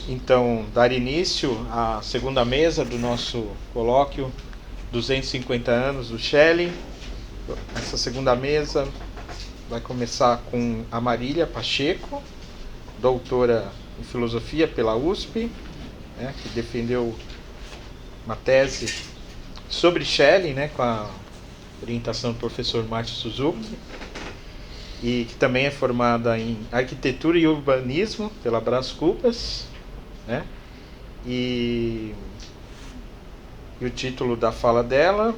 Vamos então dar início à segunda mesa do nosso colóquio 250 anos do Schelling. Essa segunda mesa vai começar com a Marília Pacheco, doutora em filosofia pela USP, que defendeu uma tese sobre Schelling, com a orientação do professor Márcio Suzuki, e que também é formada em arquitetura e urbanismo pela Brás Cubas, e o título da fala dela,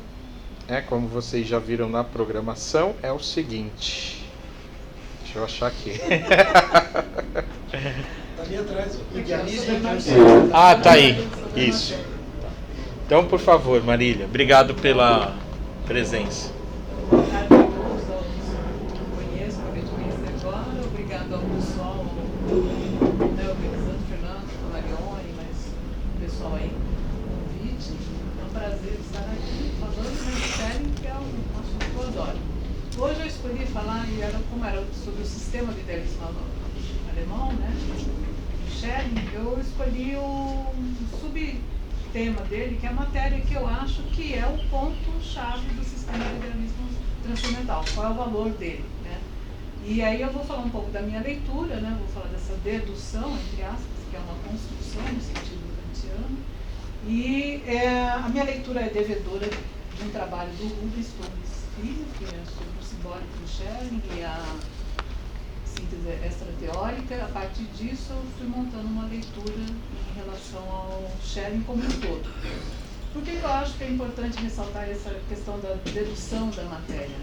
como vocês já viram na programação, é o seguinte. Deixa eu achar aqui. Está ali atrás. Tá aí. Isso. Então, por favor, Marília, obrigado pela presença. Obrigado ao pessoal, organizando, Fernando, Marione, mas o pessoal aí, o convite. É um prazer estar aqui falando de Schelling, que é um assunto que eu adoro. Hoje eu escolhi falar, como era sobre o sistema de idealismo alemão, Schelling, eu escolhi um subtema dele, que é a matéria que eu acho que é o ponto-chave do sistema de idealismo transcendental. Qual é o valor dele, E aí eu vou falar um pouco da minha leitura, vou falar dessa dedução, entre aspas, que é uma construção no sentido kantiano. E a minha leitura é devedora de um trabalho do Rubens Torres Filho, que é sobre o simbólico do Schelling e a síntese extrateórica. A partir disso eu fui montando uma leitura em relação ao Schelling como um todo. Por que eu acho que é importante ressaltar essa questão da dedução da matéria,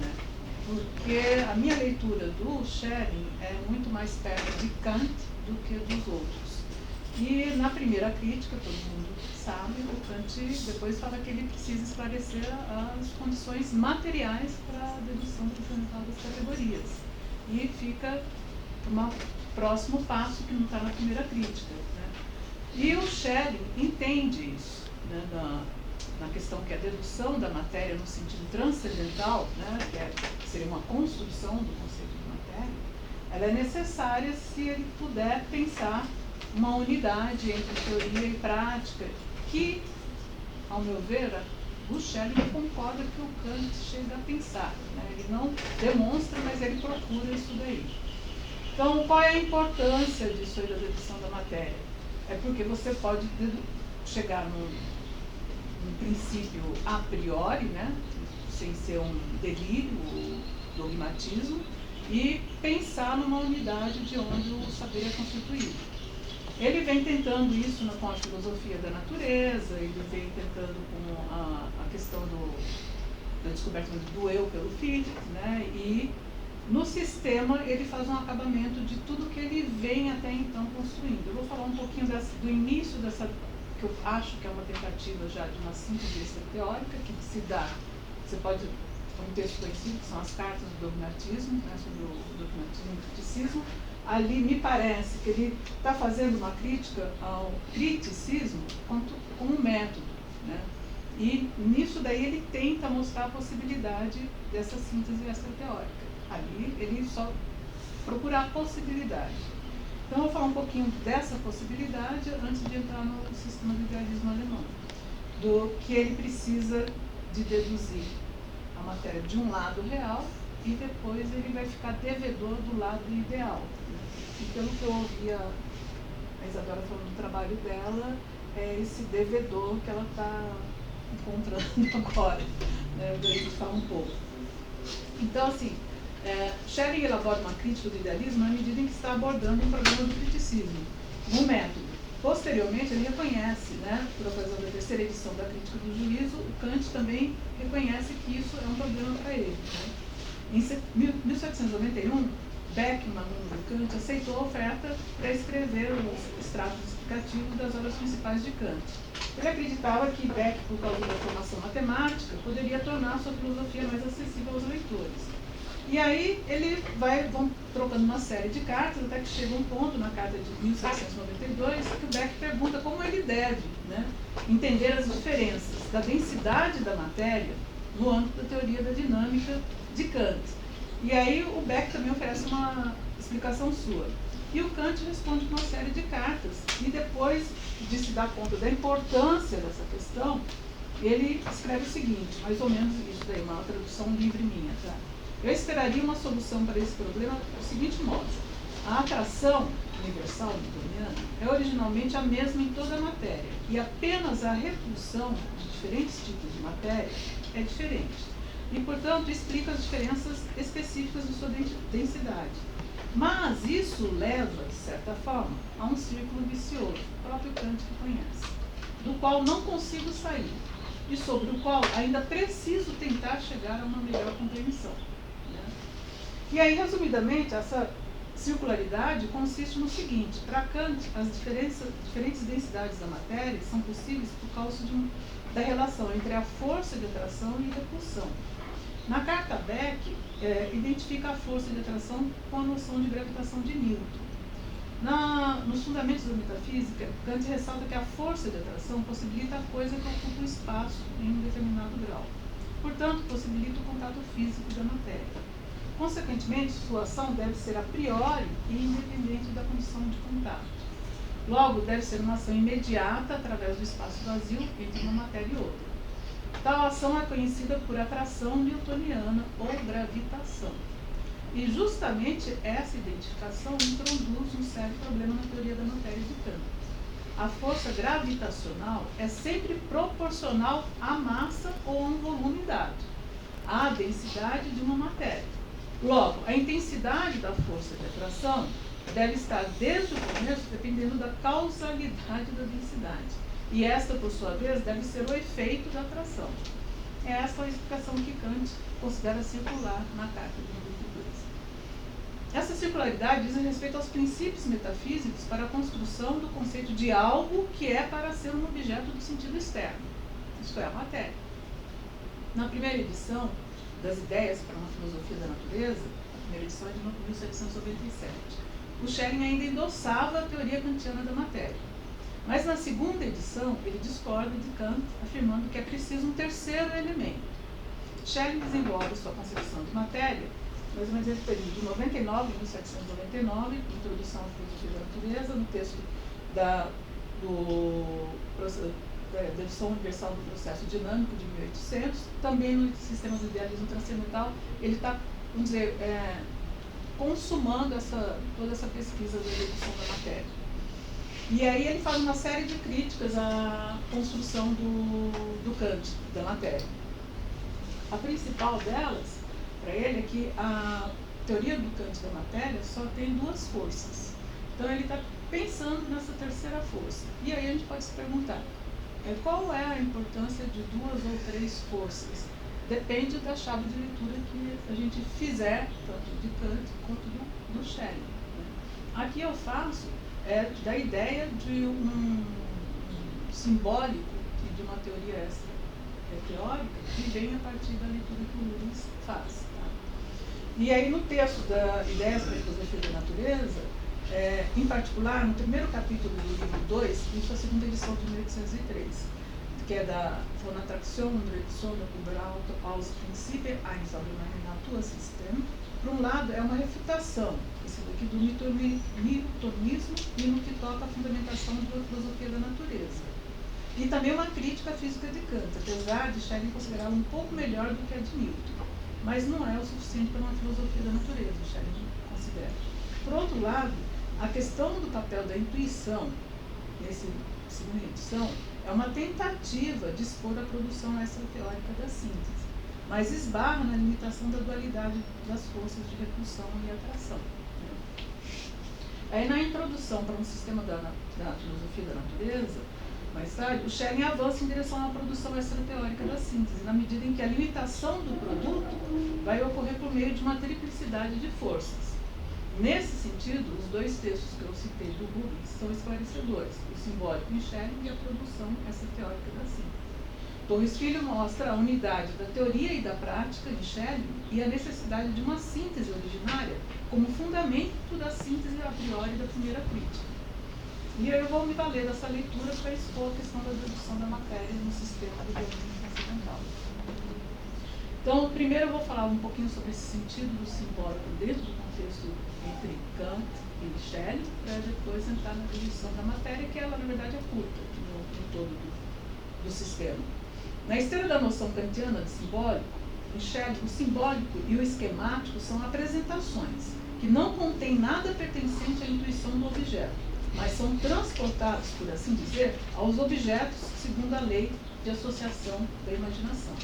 Porque a minha leitura do Schelling é muito mais perto de Kant do que dos outros. E na primeira crítica, todo mundo sabe, o Kant depois fala que ele precisa esclarecer as condições materiais para a dedução transcendental das categorias. E fica um próximo passo que não está na primeira crítica. E o Schelling entende isso, na questão que é a dedução da matéria no sentido transcendental, que seria uma construção do conceito de matéria, ela é necessária se ele puder pensar uma unidade entre teoria e prática, que, ao meu ver, o Schelling concorda que o Kant chega a pensar. Ele não demonstra, mas ele procura isso daí. Então, qual é a importância disso aí da dedução da matéria? É porque você pode chegar num princípio a priori, sem ser um delírio ou dogmatismo, e pensar numa unidade de onde o saber é constituído. Ele vem tentando isso com a filosofia da natureza, ele vem tentando com a questão da descoberta do eu pelo Fichte, e no sistema ele faz um acabamento de tudo que ele vem até então construindo. Eu vou falar um pouquinho do início dessa, que eu acho que é uma tentativa já de uma síntese teórica, que se dá, você pode, um texto conhecido, que são as cartas do dogmatismo, sobre o dogmatismo e o criticismo. Ali me parece que ele está fazendo uma crítica ao criticismo como um método, e nisso daí ele tenta mostrar a possibilidade dessa síntese extrateórica. Ali ele só procura a possibilidade. Então eu vou falar um pouquinho dessa possibilidade antes de entrar no sistema do idealismo alemão, do que ele precisa de deduzir a matéria de um lado real e depois ele vai ficar devedor do lado ideal. E pelo que eu ouvi a Isadora falando do trabalho dela, é esse devedor que ela está encontrando agora. Eu vou falar um pouco. Então, assim, Schelling elabora uma crítica do idealismo na medida em que está abordando um problema do criticismo, um método. Posteriormente, ele reconhece, por ocasião da terceira edição da Crítica do Juízo, o Kant também reconhece que isso é um problema para ele. Em 1791, Beckmann, aluno do Kant, aceitou a oferta para escrever os extratos explicativos das obras principais de Kant. Ele acreditava que Beck, por causa da formação matemática, poderia tornar a sua filosofia mais acessível aos leitores. E aí vão trocando uma série de cartas, até que chega um ponto na carta de 1792 que o Beck pergunta como ele deve entender as diferenças da densidade da matéria no âmbito da teoria da dinâmica de Kant. E aí o Beck também oferece uma explicação sua. E o Kant responde com uma série de cartas. E depois de se dar conta da importância dessa questão, ele escreve o seguinte, mais ou menos isso daí, uma tradução livre minha, tá? Eu esperaria uma solução para esse problema do seguinte modo. A atração universal newtoniana é originalmente a mesma em toda a matéria, e apenas a repulsão de diferentes tipos de matéria é diferente. E, portanto, explica as diferenças específicas de sua densidade. Mas isso leva, de certa forma, a um círculo vicioso, o próprio Kant que conhece, do qual não consigo sair, e sobre o qual ainda preciso tentar chegar a uma melhor compreensão. Né? E aí, resumidamente, essa circularidade consiste no seguinte: para Kant, as diferentes densidades da matéria são possíveis por causa da relação entre a força de atração e repulsão. Na carta Beck, identifica a força de atração com a noção de gravitação de Newton. Nos fundamentos da metafísica, Kant ressalta que a força de atração possibilita a coisa que ocupa o espaço em um determinado grau. Portanto, possibilita o contato físico da matéria. Consequentemente, sua ação deve ser a priori e independente da condição de contato. Logo, deve ser uma ação imediata através do espaço vazio entre uma matéria e outra. Tal ação é conhecida por atração newtoniana ou gravitação. E justamente essa identificação introduz um sério problema na teoria da matéria de Kant. A força gravitacional é sempre proporcional à massa ou a um volume dado, à densidade de uma matéria. Logo, a intensidade da força de atração deve estar desde o começo dependendo da causalidade da densidade. E esta, por sua vez, deve ser o efeito da atração. É essa a explicação que Kant considera circular na carta de 92. Essa circularidade diz respeito aos princípios metafísicos para a construção do conceito de algo que é para ser um objeto do sentido externo, isto é, a matéria. Na primeira edição das Ideias para uma Filosofia da Natureza, a primeira edição é de 1797, o Schelling ainda endossava a teoria kantiana da matéria. Mas na segunda edição, ele discorda de Kant, afirmando que é preciso um terceiro elemento. Schelling desenvolve sua concepção de matéria, mais ou menos nesse período de 99 a 1799, Introdução à Filosofia da Natureza, no texto da edição universal do processo dinâmico de 1800, também no sistema do idealismo transcendental, ele está, vamos dizer, consumando toda essa pesquisa da redução da matéria. E aí ele faz uma série de críticas à construção do Kant, da matéria. A principal delas, para ele, é que a teoria do Kant da matéria só tem duas forças. Então ele está pensando nessa terceira força. E aí a gente pode se perguntar, qual é a importância de duas ou três forças? Depende da chave de leitura que a gente fizer, tanto de Kant quanto do Schelling. Né? Aqui eu faço da ideia de um simbólico e de uma teoria extra teórica que vem a partir da leitura que o Luhmann faz. Tá? E aí no texto da Ideias para a Filosofia da Natureza, em particular, no primeiro capítulo do livro 2, isso é a segunda edição de 1803, que é da Von Attraktion und Reduktion aus Prinzipien eines allgemeinen Natursystem. Por um lado, é uma refutação, esse daqui, do newtonismo e no que toca a fundamentação da filosofia da natureza. E também uma crítica à física de Kant, apesar de Schelling considerá-la um pouco melhor do que a de Newton. Mas não é o suficiente para uma filosofia da natureza, Schelling considera. Por outro lado, a questão do papel da intuição, nessa segunda edição, é uma tentativa de expor a produção extrateórica da síntese, mas esbarra na limitação da dualidade das forças de repulsão e atração. Né? Aí, na introdução para um sistema da filosofia da natureza, mais tarde, o Schelling avança em direção à produção extrateórica da síntese, na medida em que a limitação do produto vai ocorrer por meio de uma triplicidade de forças. Nesse sentido, os dois textos que eu citei do Rubens são esclarecedores, o simbólico em Schelling e a produção extrateórica da síntese. Torres Filho mostra a unidade da teoria e da prática de Schelling e a necessidade de uma síntese originária como fundamento da síntese a priori da primeira crítica. E eu vou me valer dessa leitura para expor a questão da dedução da matéria no sistema do idealismo transcendental. Então, primeiro eu vou falar um pouquinho sobre esse sentido do simbólico dentro do contexto entre Kant e Schelling, para depois entrar na definição da matéria, que ela, na verdade, é curta no todo do sistema. Na esteira da noção kantiana de simbólico, em Schelling, o simbólico e o esquemático são apresentações que não contêm nada pertencente à intuição do objeto, mas são transportados, por assim dizer, aos objetos segundo a lei de associação da imaginação.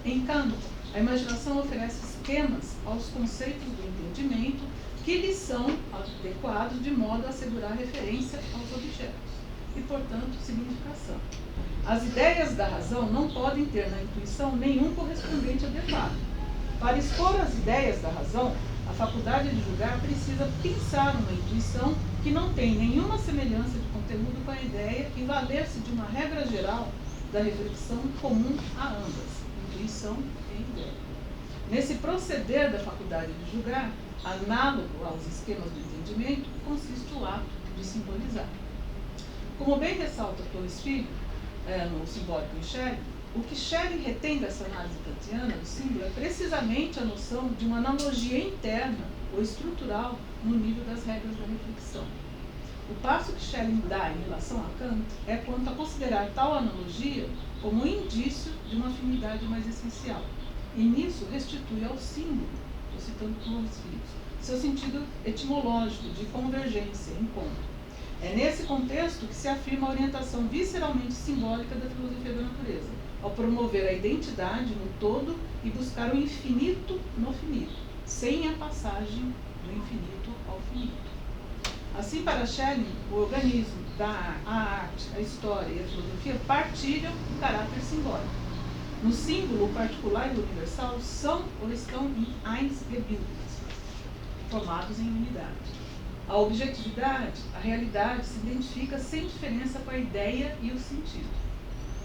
Em Kant, a imaginação oferece esquemas aos conceitos do entendimento que lhes são adequados de modo a assegurar referência aos objetos e, portanto, significação. As ideias da razão não podem ter na intuição nenhum correspondente adequado. Para expor as ideias da razão, a faculdade de julgar precisa pensar uma intuição que não tem nenhuma semelhança de conteúdo com a ideia e valer-se de uma regra geral da reflexão comum a ambas, intuição e ideia. Nesse proceder da faculdade de julgar, análogo aos esquemas do entendimento, consiste o ato de simbolizar. Como bem ressalta Torres Filho, no Simbólico em Schelling, o que Schelling retém dessa análise kantiana do símbolo é precisamente a noção de uma analogia interna ou estrutural no nível das regras da reflexão. O passo que Schelling dá em relação a Kant é quanto a considerar tal analogia como um indício de uma afinidade mais essencial, e nisso restitui ao símbolo, estou citando Torres Filho, seu sentido etimológico de convergência, encontro. É nesse contexto que se afirma a orientação visceralmente simbólica da filosofia da natureza, ao promover a identidade no todo e buscar o infinito no finito, sem a passagem do infinito ao finito. Assim, para Schelling, o organismo, a arte, a história e a filosofia partilham o caráter simbólico. No símbolo, o particular e o universal são ou estão em eins gebildet, formados em unidade. A objetividade, a realidade, se identifica sem diferença com a ideia e o sentido.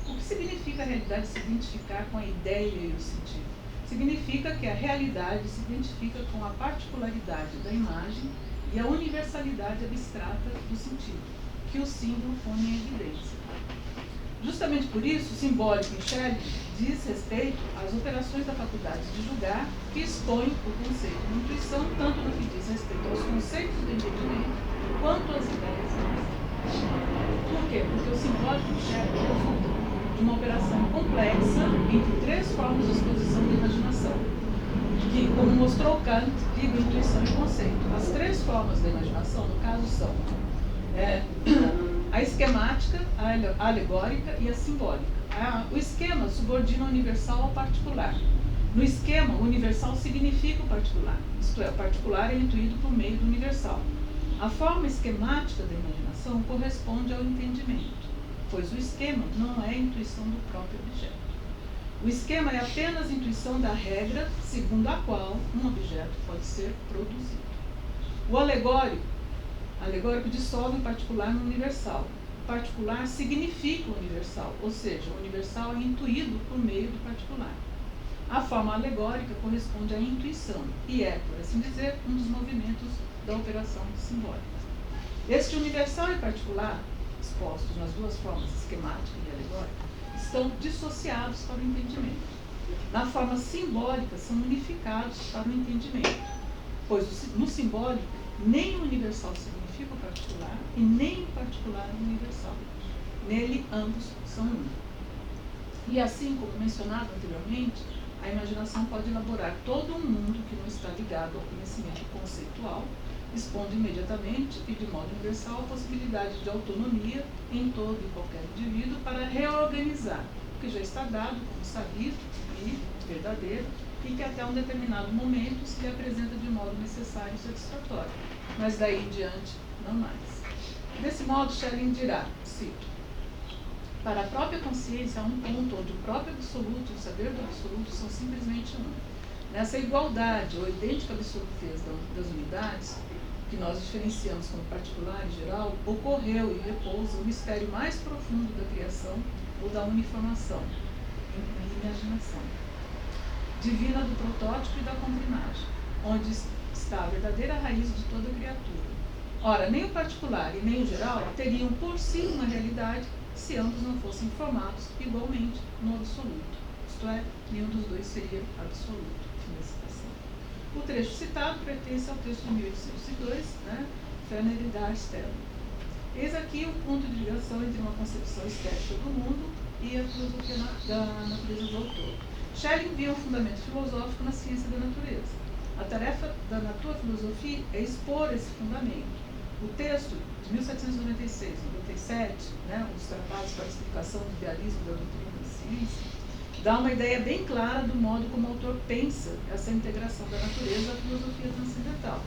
O que significa a realidade se identificar com a ideia e o sentido? Significa que a realidade se identifica com a particularidade da imagem e a universalidade abstrata do sentido, que o símbolo põe em evidência. Justamente por isso, o simbólico em Schelling diz respeito às operações da faculdade de julgar que expõem o conceito de intuição, tanto no que diz respeito aos conceitos do entendimento, quanto às ideias da razão. Por quê? Porque o simbólico em Schelling resulta de uma operação complexa entre três formas de exposição da imaginação, que, como mostrou Kant, ligam intuição e conceito. As três formas da imaginação, no caso, são a esquemática, a alegórica e a simbólica. O esquema subordina o universal ao particular. No esquema, o universal significa o particular, isto é, o particular é intuído por meio do universal. A forma esquemática da imaginação corresponde ao entendimento, pois o esquema não é a intuição do próprio objeto. O esquema é apenas a intuição da regra segundo a qual um objeto pode ser produzido. O alegórico dissolve o particular no universal. O particular significa o universal, ou seja, o universal é intuído por meio do particular. A forma alegórica corresponde à intuição e é, por assim dizer, um dos movimentos da operação simbólica. Este universal e particular, expostos nas duas formas esquemática e alegórica, estão dissociados para o entendimento. Na forma simbólica, são unificados para o entendimento, pois no simbólico, nem o universal significa o particular e nem o particular o universal. Nele, ambos são um. E assim, como mencionado anteriormente, a imaginação pode elaborar todo um mundo que não está ligado ao conhecimento conceitual, expondo imediatamente e de modo universal a possibilidade de autonomia em todo e qualquer indivíduo para reorganizar o que já está dado como sabido e verdadeiro e que até um determinado momento se lhe apresenta de modo necessário e satisfatório, mas daí em diante não mais. Desse modo, Schelling dirá, cito, para a própria consciência há um ponto onde o próprio absoluto e o saber do absoluto são simplesmente um. Nessa igualdade ou idêntica absolutez das unidades, que nós diferenciamos como particular e geral, ocorreu e repousa o mistério mais profundo da criação ou da uniformação, em imaginação divina do protótipo e da contraimagem, onde está a verdadeira raiz de toda a criatura. Ora, nem o particular e nem o geral teriam por si uma realidade se ambos não fossem formados igualmente no absoluto. isto é, nenhum dos dois seria absoluto. O trecho citado pertence ao texto de 1802, né, Ferner e Darstelli. Eis aqui o ponto de ligação entre uma concepção estética do mundo e a filosofia da natureza do autor. Schelling via um fundamento filosófico na ciência da natureza. A tarefa da naturafilosofia é expor esse fundamento. O texto de 1796-97, né, os tratados para a explicação do idealismo da doutrina da ciência, dá uma ideia bem clara do modo como o autor pensa essa integração da natureza à filosofia transcendental.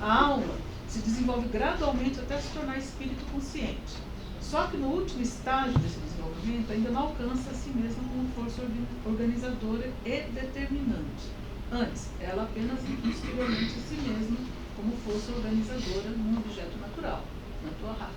A alma se desenvolve gradualmente até se tornar espírito consciente. Só que no último estágio desse desenvolvimento ainda não alcança a si mesma como força organizadora e determinante. Antes, ela apenas exteriormente a si mesma como força organizadora num objeto natural, na tua raça,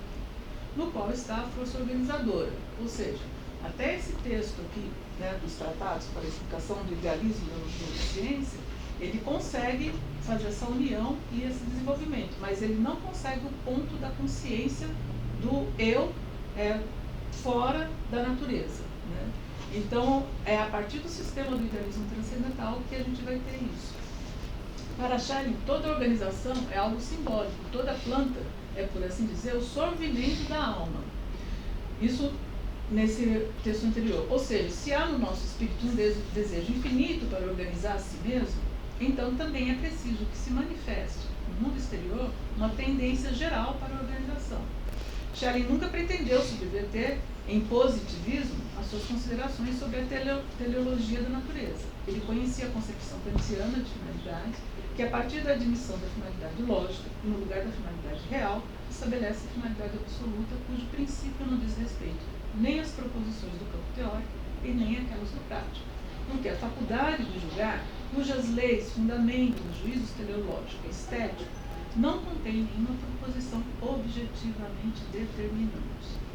no qual está a força organizadora. Ou seja, até esse texto aqui, né, dos tratados para a explicação do idealismo da ciência, ele consegue fazer essa união e esse desenvolvimento, mas ele não consegue o ponto da consciência do eu fora da natureza, né? Então, é a partir do sistema do idealismo transcendental que a gente vai ter isso. Para Schelling, toda organização é algo simbólico, toda planta é, por assim dizer, o sorvimento da alma. Isso nesse texto anterior. Ou seja, se há no nosso espírito um desejo infinito para organizar a si mesmo, então também é preciso que se manifeste no mundo exterior uma tendência geral para a organização. Schelling nunca pretendeu subverter em positivismo as suas considerações sobre a teleologia da natureza. Ele conhecia a concepção kantiana de finalidade, que a partir da admissão da finalidade lógica, no lugar da finalidade real, estabelece a finalidade absoluta, cujo princípio não diz respeito nem às proposições do campo teórico e nem àquelas do prático. Porque a faculdade de julgar, cujas leis fundamentam os juízos teleológico e estético, não contém nenhuma proposição objetivamente determinante.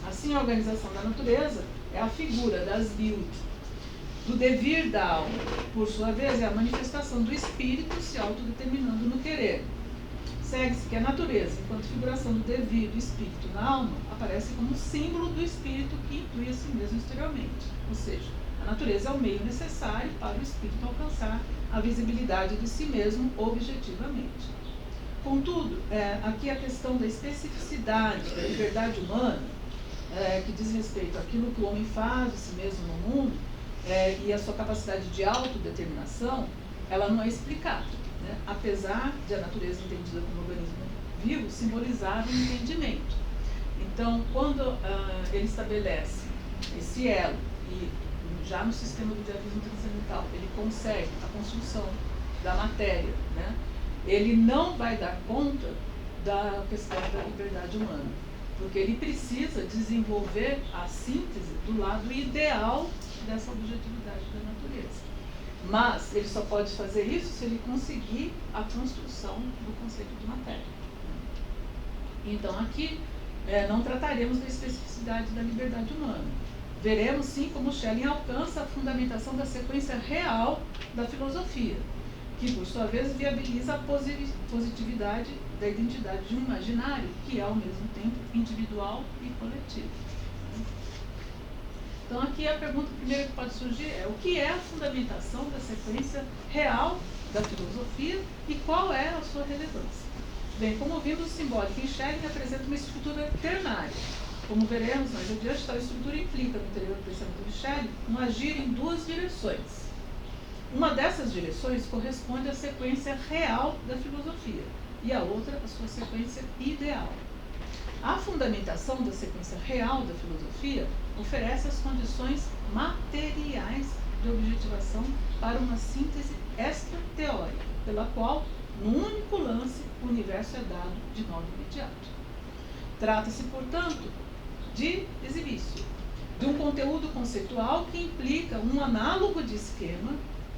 Assim, a organização da natureza é a figura das virtudes, do devir da alma. Por sua vez, é a manifestação do espírito se autodeterminando no querer. Segue-se que a natureza, enquanto figuração do devir do espírito na alma, aparece como símbolo do espírito que inclui a si mesmo exteriormente. Ou seja, a natureza é o meio necessário para o espírito alcançar a visibilidade de si mesmo objetivamente. Contudo, aqui a questão da especificidade da liberdade humana, que diz respeito àquilo que o homem faz de si mesmo no mundo, e a sua capacidade de autodeterminação, ela não é explicada, né? Apesar de a natureza entendida como organismo vivo simbolizar o entendimento. Então, quando ele estabelece esse elo, e já no sistema do idealismo transcendental, ele consegue a construção da matéria, né? Ele não vai dar conta da questão da liberdade humana, porque ele precisa desenvolver a síntese do lado ideal dessa objetividade da natureza. Mas ele só pode fazer isso se ele conseguir a construção do conceito de matéria. Então, aqui não trataremos da especificidade da liberdade humana. Veremos, sim, como Schelling alcança a fundamentação da sequência real da filosofia, que, por sua vez, viabiliza a positividade da identidade de um imaginário, que é, ao mesmo tempo, individual e coletivo. Então, aqui a pergunta primeira que pode surgir é: o que é a fundamentação da sequência real da filosofia e qual é a sua relevância? Bem, como vimos, o simbólico em Schelling apresenta uma estrutura ternária. Como veremos mais adiante, tal estrutura implica, no interior do pensamento de Schelling, um agir em duas direções. Uma dessas direções corresponde à sequência real da filosofia e a outra à sua sequência ideal. A fundamentação da sequência real da filosofia oferece as condições materiais de objetivação para uma síntese extra-teórica, pela qual, num único lance, o universo é dado de modo imediato. Trata-se, portanto, de exibício, de um conteúdo conceitual que implica um análogo de esquema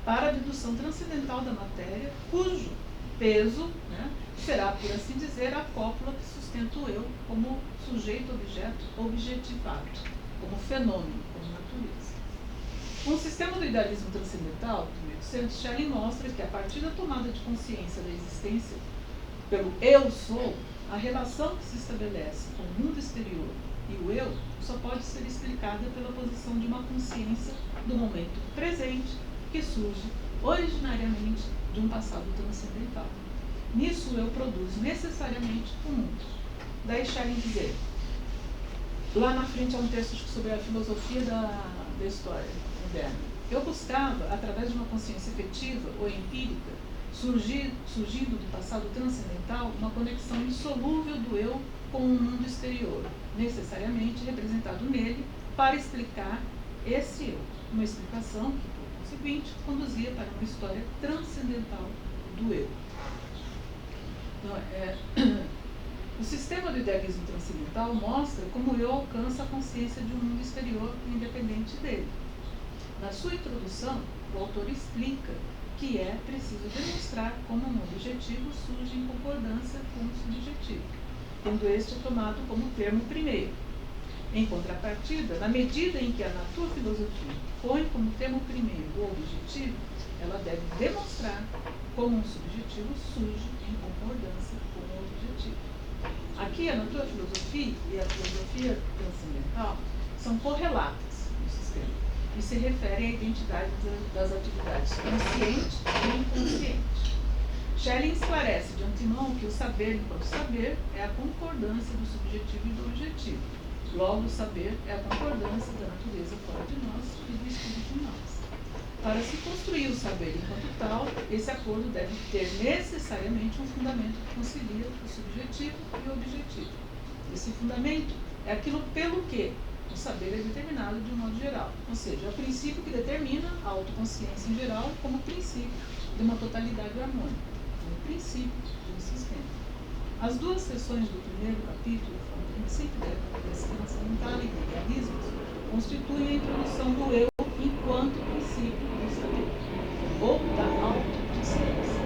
para a dedução transcendental da matéria, cujo peso, né, será, por assim dizer, a cópula que sustenta o eu como sujeito-objeto objetivado, como fenômeno, como natureza. Com o sistema do idealismo transcendental, de 1800, Schelling mostra que, a partir da tomada de consciência da existência pelo eu sou, a relação que se estabelece com o mundo exterior e o eu só pode ser explicada pela posição de uma consciência do momento presente que surge originariamente de um passado transcendental. Nisso eu produzo necessariamente o mundo. Daí Schelling dizer, lá na frente há um texto sobre a filosofia da história moderna. Eu buscava, através de uma consciência efetiva ou empírica, surgindo do passado transcendental, uma conexão insolúvel do eu com o mundo exterior, necessariamente representado nele, para explicar esse eu. Uma explicação que, por conseguinte, conduzia para uma história transcendental do eu. Então, o sistema do idealismo transcendental mostra como o eu alcança a consciência de um mundo exterior independente dele. Na sua introdução, o autor explica que é preciso demonstrar como um objetivo surge em concordância com o subjetivo, tendo este tomado como termo primeiro. Em contrapartida, na medida em que a naturfilosofia põe como termo primeiro o objetivo, ela deve demonstrar como um subjetivo surge em concordância com o objetivo. Aqui a naturfilosofia e a filosofia transcendental são correlatas no sistema e se referem à identidade das atividades consciente e inconsciente. Schelling esclarece de antemão que o saber enquanto saber é a concordância do subjetivo e do objetivo. Logo, o saber é a concordância da natureza fora de nós e do espírito em nós. Para se construir o saber enquanto tal, esse acordo deve ter necessariamente um fundamento que concilia o subjetivo e o objetivo. Esse fundamento é aquilo pelo que o saber é determinado de um modo geral, ou seja, é o princípio que determina a autoconsciência em geral como princípio de uma totalidade harmônica, como princípio de um sistema. As duas seções do primeiro capítulo, o princípio da evidência transcendental e do idealismo, constituem a introdução do eu enquanto princípio do saber, ou da autoconsciência.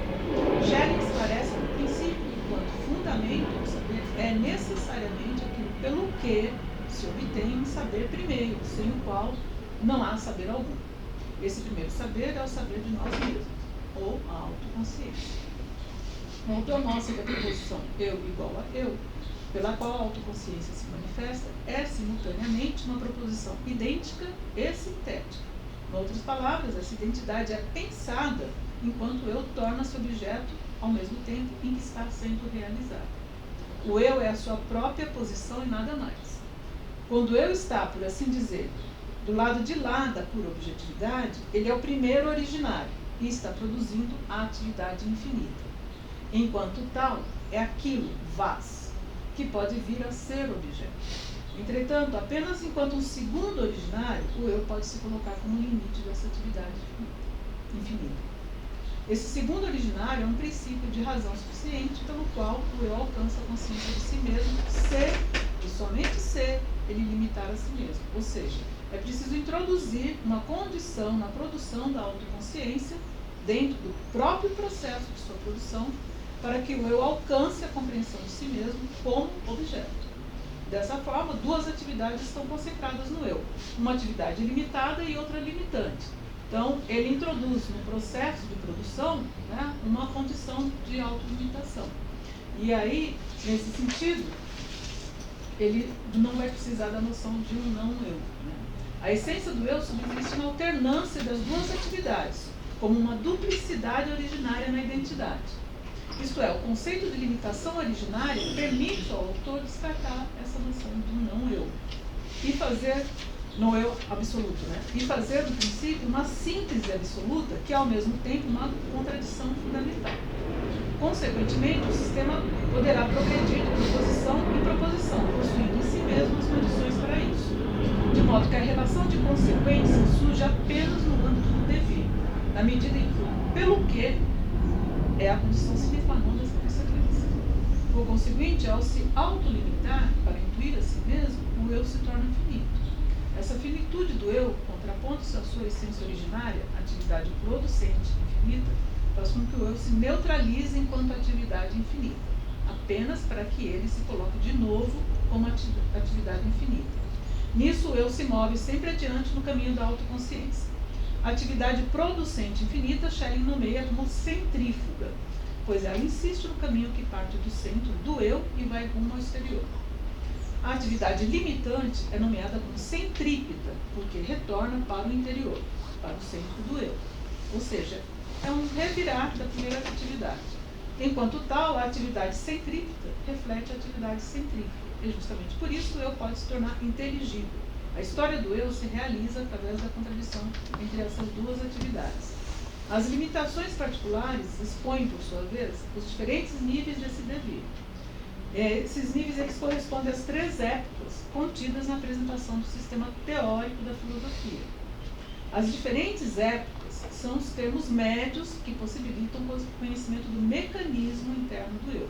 Schelling esclarece que o princípio enquanto fundamento do saber é necessariamente aquilo pelo que se obtém um saber primeiro, sem o qual não há saber algum. Esse primeiro saber é o saber de nós mesmos, ou a autoconsciência. O autor mostra que a proposição eu igual a eu, pela qual a autoconsciência se manifesta, é simultaneamente uma proposição idêntica e sintética. Em outras palavras, essa identidade é pensada enquanto o eu torna-se objeto ao mesmo tempo em que está sendo realizado. O eu é a sua própria posição e nada mais. Quando o eu está, por assim dizer, do lado de lá da pura objetividade, ele é o primeiro originário e está produzindo a atividade infinita. Enquanto tal, é aquilo, vaz, que pode vir a ser objeto. Entretanto, apenas enquanto um segundo originário, o eu pode se colocar como limite dessa atividade infinita. Esse segundo originário é um princípio de razão suficiente pelo qual o eu alcança a consciência de si mesmo, se, e somente se, ele limitar a si mesmo. Ou seja, é preciso introduzir uma condição na produção da autoconsciência, dentro do próprio processo de sua produção, para que o eu alcance a compreensão de si mesmo como objeto. Dessa forma, duas atividades estão concentradas no eu, uma atividade limitada e outra limitante. Então, ele introduz no processo de produção, né, uma condição de autolimitação. E aí, nesse sentido, ele não vai precisar da noção de um não-eu. Né? A essência do eu subsiste na alternância das duas atividades, como uma duplicidade originária na identidade. Isto é, o conceito de limitação originária permite ao autor descartar essa noção do não-eu e fazer, no eu absoluto, né? E fazer do princípio uma síntese absoluta que é ao mesmo tempo uma contradição fundamental. Consequentemente, o sistema poderá progredir de proposição em proposição, possuindo em si mesmo as condições para isso, de modo que a relação de consequência surge apenas no âmbito do dever, na medida em que, pelo que, é a condição sine qua non dessa consequência. Por conseguinte, ao se autolimitar para intuir a si mesmo, o eu se torna finito. Essa finitude do eu, contrapondo-se à sua essência originária, atividade producente infinita, faz com que o eu se neutralize enquanto atividade infinita, apenas para que ele se coloque de novo como atividade infinita. Nisso, o eu se move sempre adiante no caminho da autoconsciência. A atividade producente infinita, Schelling nomeia como centrífuga, pois ela insiste no caminho que parte do centro do eu e vai rumo ao exterior. A atividade limitante é nomeada como centrípeta, porque retorna para o interior, para o centro do eu. Ou seja, é um revirar da primeira atividade. Enquanto tal, a atividade centrípeta reflete a atividade centrífuga. E justamente por isso o eu pode se tornar inteligível. A história do eu se realiza através da contradição entre essas duas atividades. As limitações particulares expõem, por sua vez, os diferentes níveis desse devir. Esses níveis eles correspondem às 3 épocas contidas na apresentação do sistema teórico da filosofia. As diferentes épocas são os termos médios que possibilitam o conhecimento do mecanismo interno do eu,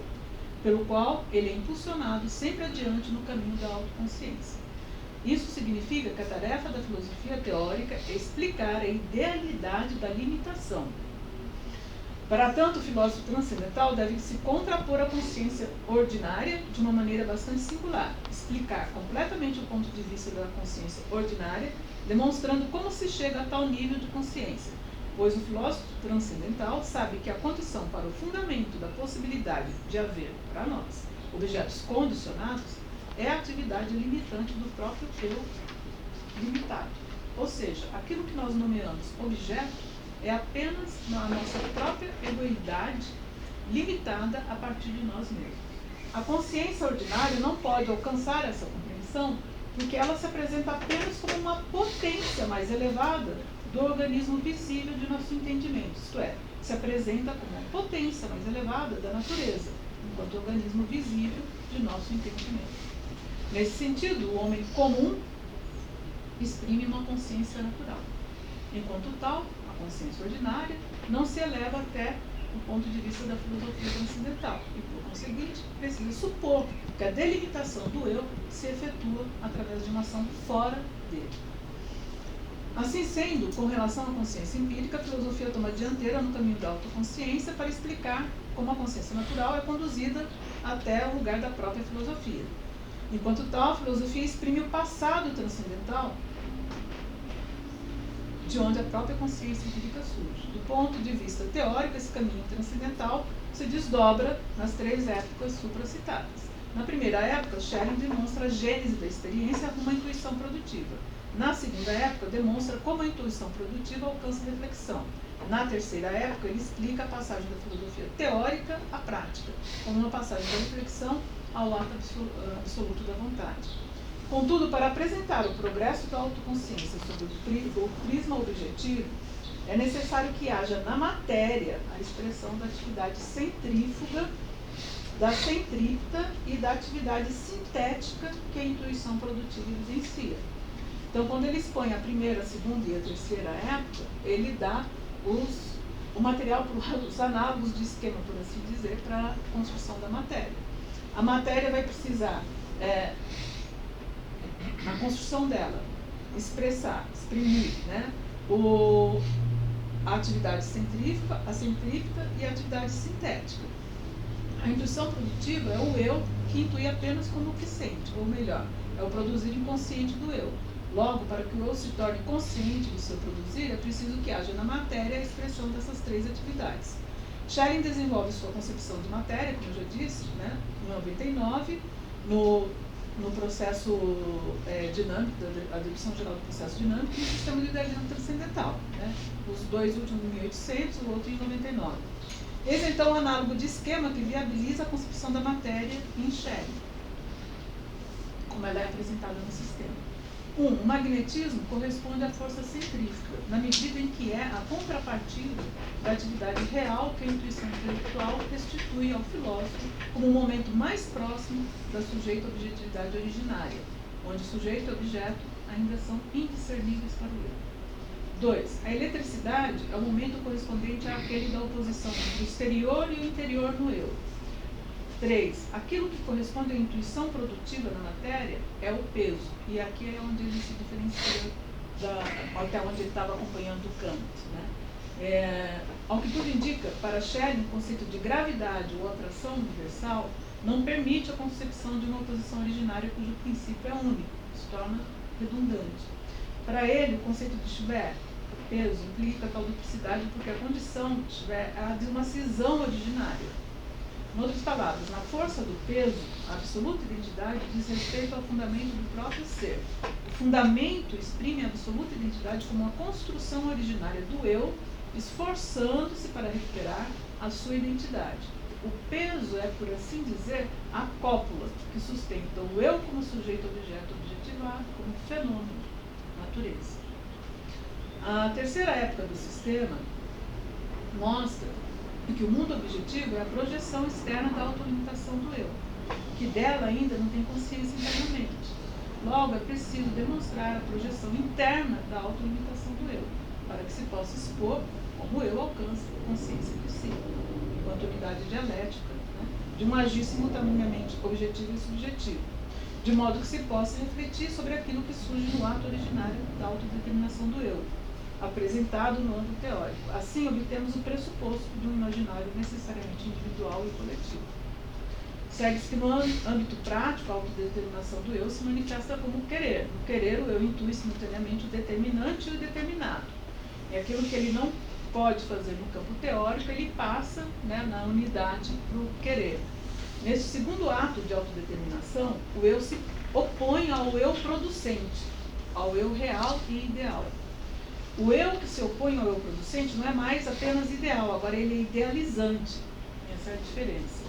pelo qual ele é impulsionado sempre adiante no caminho da autoconsciência. Isso significa que a tarefa da filosofia teórica é explicar a idealidade da limitação. Para tanto, o filósofo transcendental deve se contrapor à consciência ordinária de uma maneira bastante singular, explicar completamente o ponto de vista da consciência ordinária, demonstrando como se chega a tal nível de consciência, pois o filósofo transcendental sabe que a condição para o fundamento da possibilidade de haver, para nós, objetos condicionados, é a atividade limitante do próprio eu limitado. Ou seja, aquilo que nós nomeamos objeto é apenas a nossa própria egoidade limitada a partir de nós mesmos. A consciência ordinária não pode alcançar essa compreensão porque ela se apresenta apenas como uma potência mais elevada do organismo visível de nosso entendimento, isto é, se apresenta como uma potência mais elevada da natureza, enquanto organismo visível de nosso entendimento. Nesse sentido, o homem comum exprime uma consciência natural. Enquanto tal, a consciência ordinária não se eleva até o ponto de vista da filosofia transcendental e, por conseguinte, precisa supor que a delimitação do eu se efetua através de uma ação fora dele. Assim sendo, com relação à consciência empírica, a filosofia toma a dianteira no caminho da autoconsciência para explicar como a consciência natural é conduzida até o lugar da própria filosofia. Enquanto tal, a filosofia exprime o passado transcendental de onde a própria consciência empírica surge. Do ponto de vista teórico, esse caminho transcendental se desdobra nas 3 épocas supracitadas. Na primeira época, Schelling demonstra a gênese da experiência rumo à intuição produtiva. Na segunda época, demonstra como a intuição produtiva alcança a reflexão. Na terceira época, ele explica a passagem da filosofia teórica à prática, como uma passagem da reflexão ao ato absoluto da vontade. Contudo, para apresentar o progresso da autoconsciência sobre o prisma objetivo, é necessário que haja na matéria a expressão da atividade centrífuga, da centrípeta e da atividade sintética que a intuição produtiva evidencia. Então, quando ele expõe a primeira, a segunda e a terceira época, ele dá o material, os análogos de esquema, por assim dizer, para a construção da matéria. A matéria vai precisar, na construção dela, exprimir, né, a atividade centrífuga, a centrípeta e a atividade sintética. A intuição produtiva é o eu que intui apenas como o que sente, ou melhor, é o produzir inconsciente do eu. Logo, para que o eu se torne consciente do seu produzir, é preciso que haja na matéria a expressão dessas 3 atividades. Schelling desenvolve sua concepção de matéria, como eu já disse, né, em 99, no processo dinâmico, a dedução geral do processo dinâmico e no sistema de idealismo transcendental. Né, os 2 últimos em 1800, o outro em 99. Esse é então o análogo de esquema que viabiliza a concepção da matéria em Schelling, como ela é apresentada no sistema. O magnetismo corresponde à força centrífuga, na medida em que é a contrapartida da atividade real que a intuição intelectual restitui ao filósofo como um momento mais próximo da sujeito-objetividade originária, onde sujeito e objeto ainda são indiscerníveis para o eu. 2. A eletricidade é o momento correspondente àquele da oposição entre o exterior e o interior no eu. 3. Aquilo que corresponde à intuição produtiva na matéria é o peso. E aqui é onde ele se diferencia até onde ele estava acompanhando Kant. Né? Ao que tudo indica, para Schelling, o conceito de gravidade ou atração universal não permite a concepção de uma oposição originária cujo princípio é único, se torna redundante. Para ele, o conceito de Schwer, peso, implica tal duplicidade porque a condição de Schwer é a de uma cisão originária. Em outras palavras, na força do peso, a absoluta identidade diz respeito ao fundamento do próprio ser. O fundamento exprime a absoluta identidade como uma construção originária do eu, esforçando-se para recuperar a sua identidade. O peso é, por assim dizer, a cópula que sustenta o eu como sujeito objeto objetivado, como fenômeno, natureza. A terceira época do sistema mostra que o mundo objetivo é a projeção externa da autolimitação do eu, que dela ainda não tem consciência internamente. Logo, é preciso demonstrar a projeção interna da autolimitação do eu, para que se possa expor como o eu alcança a consciência de si, enquanto unidade dialética, né, de um agir simultaneamente objetivo e subjetivo, de modo que se possa refletir sobre aquilo que surge no ato originário da autodeterminação do eu, apresentado no âmbito teórico. Assim, obtemos o pressuposto de um imaginário necessariamente individual e coletivo. Segue-se que no âmbito prático, a autodeterminação do eu se manifesta como querer. No querer, o eu intui simultaneamente o determinante e o determinado. É aquilo que ele não pode fazer no campo teórico, ele passa, né, na unidade para o querer. Nesse segundo ato de autodeterminação, o eu se opõe ao eu producente, ao eu real e ideal. O eu que se opõe ao eu producente não é mais apenas ideal, agora ele é idealizante. Essa é a diferença.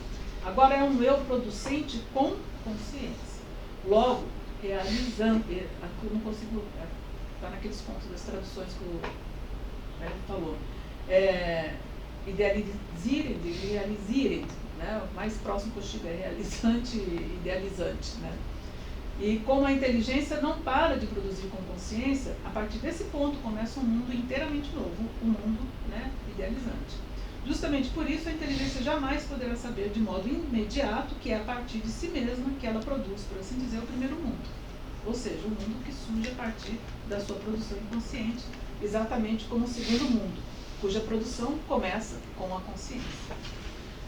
Agora é um eu producente com consciência. Logo, realizando, eu não consigo, está naqueles pontos das traduções que o Hélio falou. Idealizirem, né? O mais próximo que eu chego é realizante e idealizante, né? E como a inteligência não para de produzir com consciência, a partir desse ponto começa um mundo inteiramente novo, um mundo, né, idealizante. Justamente por isso a inteligência jamais poderá saber de modo imediato que é a partir de si mesma que ela produz, por assim dizer, o primeiro mundo. Ou seja, o mundo que surge a partir da sua produção inconsciente, exatamente como o segundo mundo, cuja produção começa com a consciência.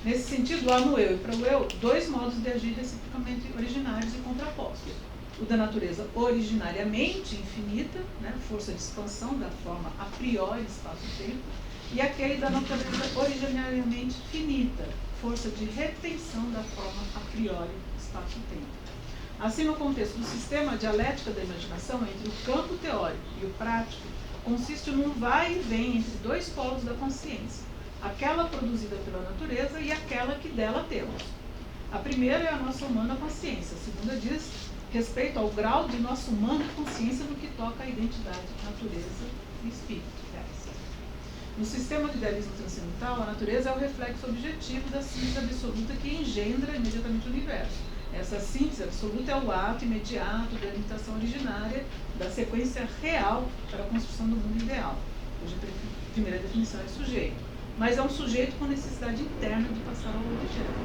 Nesse sentido, há no eu e para o eu dois modos de agir reciprocamente originários e contrapostos. O da natureza originariamente infinita, né, força de expansão da forma a priori espaço-tempo, e aquele da natureza originariamente finita, força de retenção da forma a priori espaço-tempo. Assim, no contexto do sistema, a dialética da imaginação entre o campo teórico e o prático consiste num vai e vem entre dois polos da consciência, aquela produzida pela natureza e aquela que dela temos. A primeira é a nossa humana consciência, a segunda diz respeito ao grau de nossa humana consciência no que toca à identidade, natureza e espírito. No sistema de idealismo transcendental, a natureza é o reflexo objetivo da síntese absoluta que engendra imediatamente o universo. Essa síntese absoluta é o ato imediato da imitação originária da sequência real para a construção do mundo ideal, cuja primeira definição é sujeito. Mas é um sujeito com necessidade interna de passar ao objeto,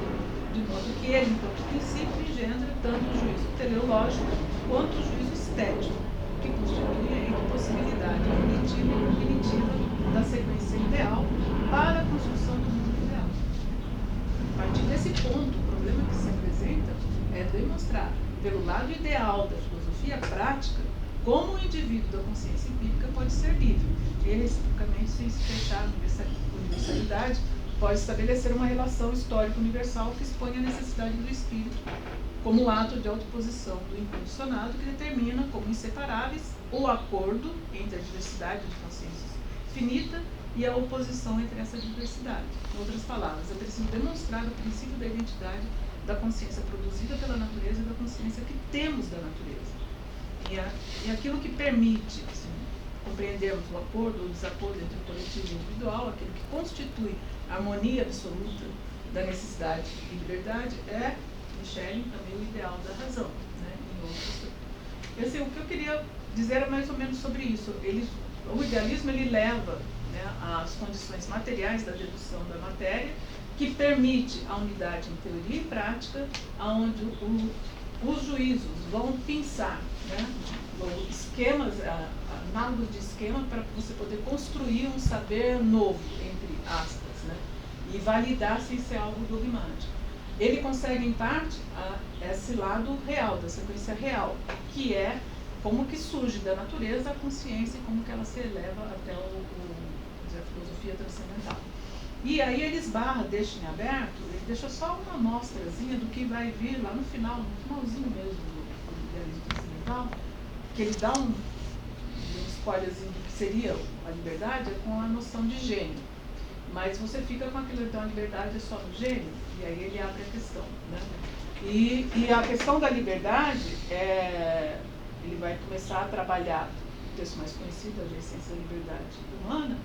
de modo que ele, enquanto princípio, engendra tanto o juízo teleológico quanto o juízo estético, que constitui a impossibilidade cognitiva e infinitiva da sequência ideal para a construção do mundo ideal. A partir desse ponto, o problema que se apresenta é demonstrar, pelo lado ideal da filosofia prática, como o indivíduo da consciência empírica pode ser livre. Ele, reciprocamente, sem se fechar na universalidade, pode estabelecer uma relação histórica universal que expõe a necessidade do espírito como o ato de autoposição do incondicionado que determina como inseparáveis o acordo entre a diversidade de consciências finita e a oposição entre essa diversidade. Em outras palavras, é preciso demonstrar o princípio da identidade da consciência produzida pela natureza e da consciência que temos da natureza. E aquilo que permite compreendermos o acordo ou desacordo entre o coletivo e o individual, aquilo que constitui a harmonia absoluta da necessidade e liberdade, é, em Schelling, também o ideal da razão. Né? E assim, o que eu queria dizer é mais ou menos sobre isso. O idealismo ele leva, né, às condições materiais da dedução da matéria, que permite a unidade em teoria e prática, onde os juízos vão pensar, né, esquemas, análogos de esquema para você poder construir um saber novo, entre aspas, né, e validar sem ser algo dogmático. Ele consegue, em parte, esse lado real, da sequência real, que é como que surge da natureza a consciência e como que ela se eleva até a filosofia transcendental. E aí ele esbarra, deixa em aberto, ele deixa só uma amostrazinha do que vai vir lá no final, no finalzinho mesmo do idealismo transcendental, que ele dá um spoilerzinho do que seria a liberdade, é com a noção de gênio. Mas você fica com aquilo, então a liberdade é só no gênio, e aí ele abre a questão, né? E a questão da liberdade, ele vai começar a trabalhar o texto mais conhecido, A Essência da Liberdade Humana,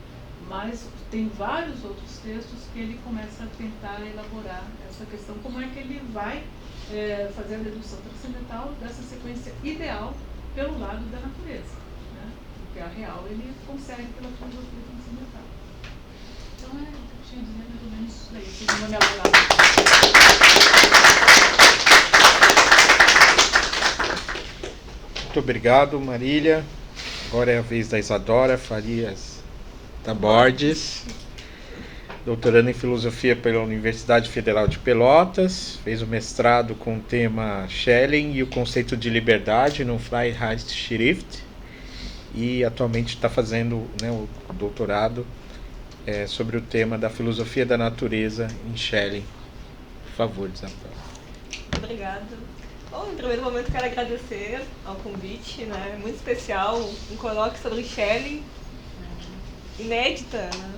mas tem vários outros textos que ele começa a tentar elaborar essa questão, como é que ele vai fazer a dedução transcendental dessa sequência ideal pelo lado da natureza, né? Porque a real ele consegue pela filosofia transcendental. Então eu tinha a dizer mais ou menos isso daí, vocês não vão me alongar. Muito obrigado, Marília. Agora é a vez da Isadora Farias da Borges, doutoranda em Filosofia pela Universidade Federal de Pelotas, fez o mestrado com o tema Schelling e o conceito de liberdade no Freiheitsschrift e atualmente está fazendo, né, o doutorado sobre o tema da filosofia da natureza em Schelling. Por favor, Isadora. Obrigada. Bom, em primeiro momento quero agradecer ao convite, né? Muito especial, um colóquio sobre Schelling, inédita, né?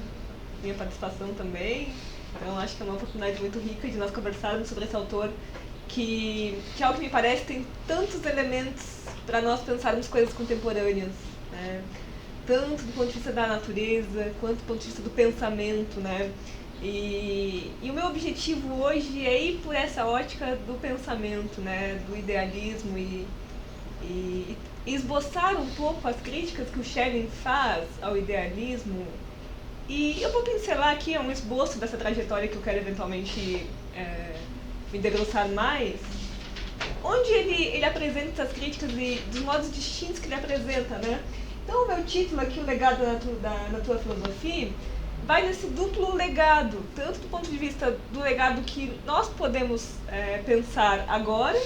Minha participação também, então acho que é uma oportunidade muito rica de nós conversarmos sobre esse autor que ao que me parece tem tantos elementos para nós pensarmos coisas contemporâneas, né? Tanto do ponto de vista da natureza, quanto do ponto de vista do pensamento, né? E o meu objetivo hoje é ir por essa ótica do pensamento, né? Do idealismo e esboçar um pouco as críticas que o Schelling faz ao idealismo. E eu vou pincelar aqui um esboço dessa trajetória que eu quero eventualmente me debruçar mais, onde ele apresenta essas críticas e dos modos distintos que ele apresenta, né? Então o meu título aqui, O Legado da Tua Filosofia, vai nesse duplo legado, tanto do ponto de vista do legado que nós podemos pensar agora,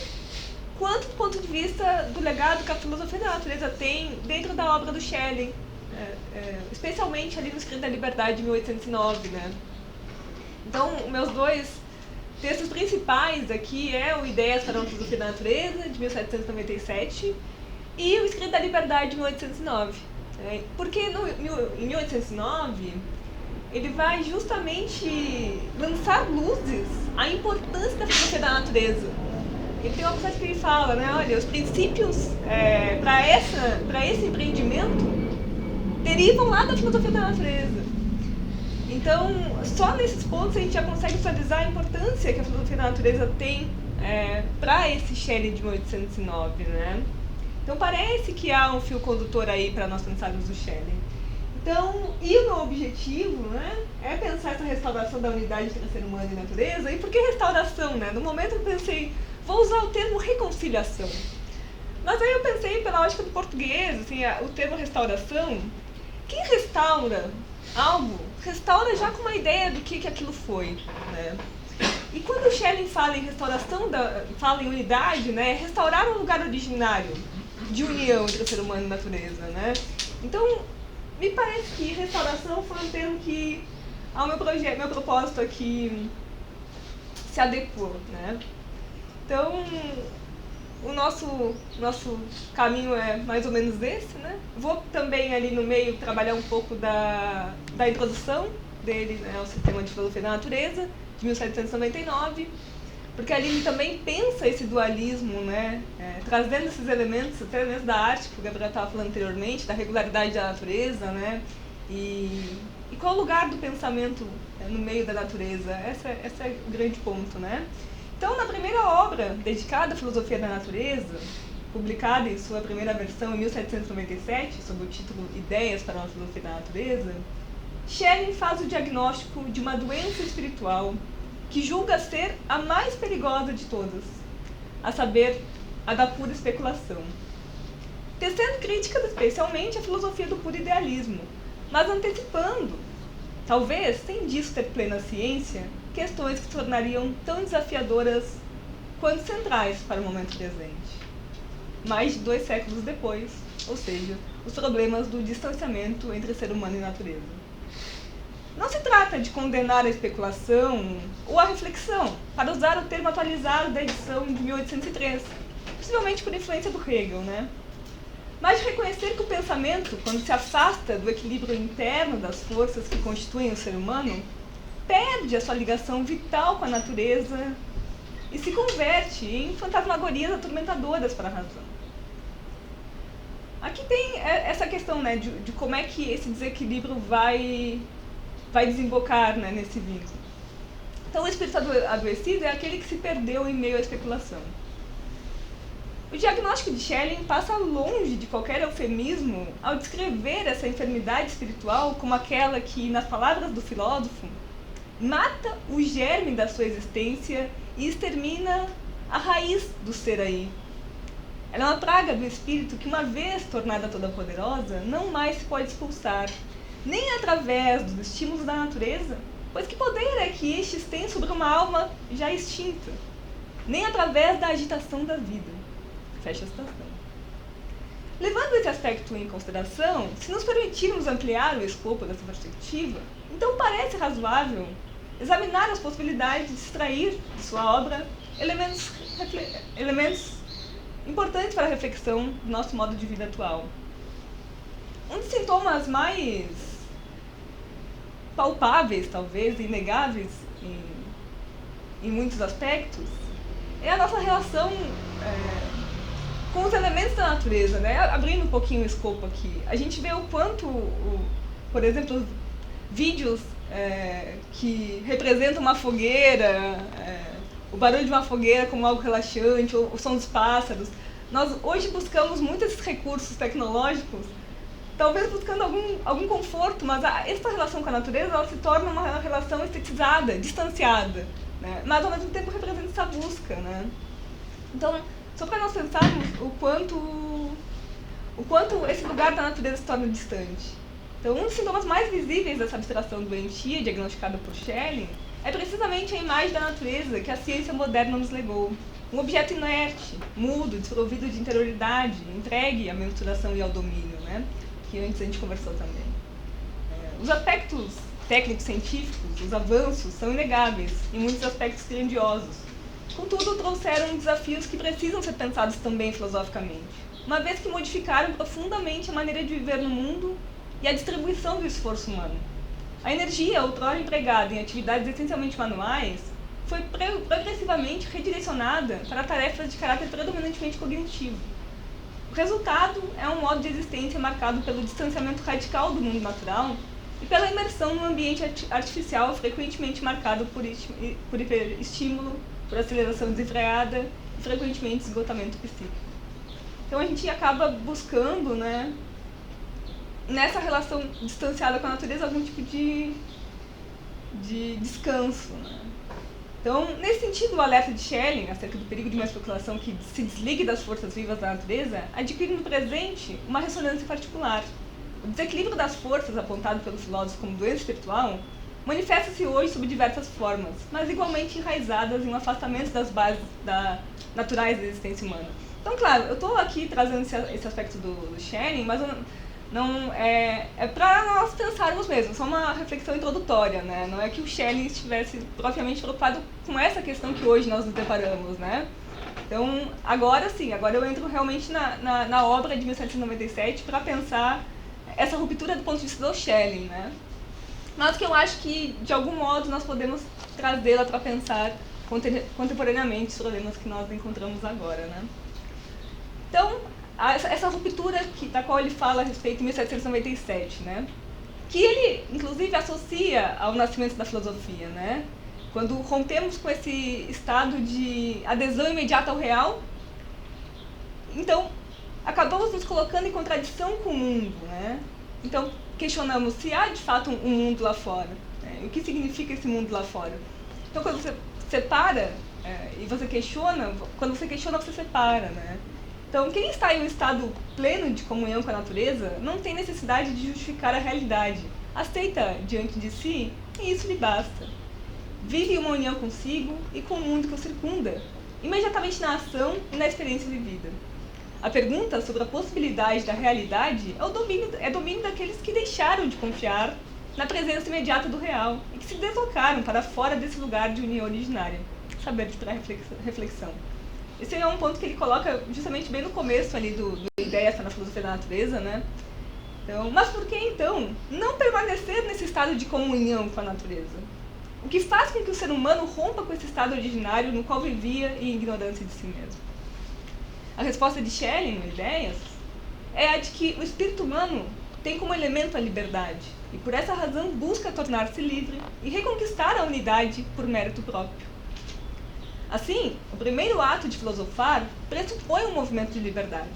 quanto do ponto de vista do legado que a filosofia da natureza tem dentro da obra do Schelling, especialmente ali no Escrito da Liberdade de 1809, né? Então, meus dois textos principais aqui é o Ideias para uma Filosofia da Natureza, de 1797, e o Escrito da Liberdade de 1809. Porque em 1809, ele vai justamente lançar luzes à importância da filosofia da natureza. Ele tem uma coisa que ele fala, né? Olha, os princípios para esse empreendimento derivam lá da filosofia da natureza. Então, só nesses pontos a gente já consegue visualizar a importância que a filosofia da natureza tem para esse Schelling de 1809, né? Então, parece que há um fio condutor aí para nós pensarmos o Schelling. Então, e o meu objetivo, né, é pensar essa restauração da unidade entre ser humano e natureza. E por que restauração, né? No momento eu pensei, vou usar o termo reconciliação. Mas aí eu pensei pela ótica do português, assim, o termo restauração, quem restaura algo, restaura já com uma ideia do que aquilo foi, né? E quando o Schelling fala em restauração, fala em unidade, né, restaurar um lugar originário de união entre o ser humano e a natureza, né? Então, me parece que restauração foi um termo que ao meu propósito aqui se adequou, né? Então, o nosso caminho é mais ou menos esse, né? Vou também ali no meio trabalhar um pouco da introdução dele, né, ao sistema de filosofia da natureza, de 1799, porque ali ele também pensa esse dualismo, né, trazendo esses elementos até mesmo da arte, que o Gabriel estava falando anteriormente, da regularidade da natureza, né, e qual o lugar do pensamento no meio da natureza. Esse é o grande ponto, né. Então, na primeira obra dedicada à filosofia da natureza, publicada em sua primeira versão em 1797, sob o título Ideias para uma Filosofia da Natureza, Schelling faz o diagnóstico de uma doença espiritual que julga ser a mais perigosa de todas, a saber, a da pura especulação. Tecendo críticas especialmente à filosofia do puro idealismo, mas antecipando, talvez sem disso ter plena ciência, questões que se tornariam tão desafiadoras quanto centrais para o momento presente. Mais de 2 séculos depois, ou seja, os problemas do distanciamento entre ser humano e natureza. Não se trata de condenar a especulação ou a reflexão, para usar o termo atualizado da edição de 1803, possivelmente por influência do Hegel, né? Mas de reconhecer que o pensamento, quando se afasta do equilíbrio interno das forças que constituem o ser humano, perde a sua ligação vital com a natureza e se converte em fantasmagorias atormentadoras para a razão. Aqui tem essa questão, né, de como é que esse desequilíbrio vai desembocar, né, nesse vínculo. Então, o espírito adoecido é aquele que se perdeu em meio à especulação. O diagnóstico de Schelling passa longe de qualquer eufemismo ao descrever essa enfermidade espiritual como aquela que, nas palavras do filósofo, mata o germe da sua existência e extermina a raiz do ser aí. Ela é uma praga do espírito que, uma vez tornada toda poderosa, não mais se pode expulsar, nem através dos estímulos da natureza, pois que poder é que estes têm sobre uma alma já extinta, nem através da agitação da vida. Fecha a citação. Levando esse aspecto em consideração, se nos permitirmos ampliar o escopo dessa perspectiva, então parece razoável examinar as possibilidades de extrair de sua obra elementos importantes para a reflexão do nosso modo de vida atual. Um dos sintomas mais palpáveis, talvez, e inegáveis em muitos aspectos, é a nossa relação com os elementos da natureza, né? Abrindo um pouquinho o escopo aqui, a gente vê o quanto, por exemplo, vídeos que representam uma fogueira, o barulho de uma fogueira como algo relaxante, ou o som dos pássaros. Nós hoje buscamos muitos recursos tecnológicos, talvez buscando algum conforto, mas essa relação com a natureza ela se torna uma relação estetizada, distanciada, né? Mas ao mesmo tempo representa essa busca, né? Então, só para nós pensarmos o quanto esse lugar da natureza se torna distante. Então, um dos sintomas mais visíveis dessa abstração doentia diagnosticada por Schelling é precisamente a imagem da natureza que a ciência moderna nos legou. Um objeto inerte, mudo, desprovido de interioridade, entregue à mensuração e ao domínio, né? Que antes a gente conversou também. Os aspectos técnicos científicos, os avanços, são inegáveis, em muitos aspectos grandiosos. Contudo, trouxeram desafios que precisam ser pensados também filosoficamente, uma vez que modificaram profundamente a maneira de viver no mundo e a distribuição do esforço humano. A energia, outrora empregada em atividades essencialmente manuais, foi progressivamente redirecionada para tarefas de caráter predominantemente cognitivo. O resultado é um modo de existência marcado pelo distanciamento radical do mundo natural e pela imersão num ambiente artificial frequentemente marcado por hiperestímulo, por aceleração desenfreada e frequentemente esgotamento psíquico. Então a gente acaba buscando, né, nessa relação distanciada com a natureza, algum tipo de descanso, né? Então, nesse sentido, o alerta de Schelling acerca do perigo de uma especulação que se desligue das forças vivas da natureza adquire no presente uma ressonância particular. O desequilíbrio das forças, apontado pelo filósofo como doença espiritual, manifesta-se hoje sob diversas formas, mas igualmente enraizadas em um afastamento das bases naturais da existência humana. Então, claro, eu estou aqui trazendo esse aspecto do Schelling, mas não é para nós pensarmos mesmo, só uma reflexão introdutória, né? Não é que o Schelling estivesse propriamente preocupado com essa questão que hoje nós nos deparamos, né? Então, agora sim, agora eu entro realmente na obra de 1797 para pensar essa ruptura do ponto de vista do Schelling, né? Mas que eu acho que, de algum modo, nós podemos trazê-la para pensar contemporaneamente os problemas que nós encontramos agora, né? Então, essa ruptura da qual ele fala a respeito em 1797, né? Que ele, inclusive, associa ao nascimento da filosofia, né? Quando rompemos com esse estado de adesão imediata ao real, então, acabamos nos colocando em contradição com o mundo, né? Então, questionamos se há, de fato, um mundo lá fora, né? E o que significa esse mundo lá fora. Então, quando você separa e você questiona, quando você questiona, você separa, né? Então, quem está em um estado pleno de comunhão com a natureza não tem necessidade de justificar a realidade. Aceita diante de si e isso lhe basta. Vive uma união consigo e com o mundo que o circunda, imediatamente na ação e na experiência vivida. A pergunta sobre a possibilidade da realidade é domínio daqueles que deixaram de confiar na presença imediata do real e que se deslocaram para fora desse lugar de união originária, saber para reflexão. Esse é um ponto que ele coloca justamente bem no começo ali do Ideias na Filosofia da Natureza, né? Então, mas por que então não permanecer nesse estado de comunhão com a natureza? O que faz com que o ser humano rompa com esse estado originário no qual vivia em ignorância de si mesmo? A resposta de Schelling, no Ideias, é a de que o espírito humano tem como elemento a liberdade e por essa razão busca tornar-se livre e reconquistar a unidade por mérito próprio. Assim, o primeiro ato de filosofar pressupõe um movimento de liberdade,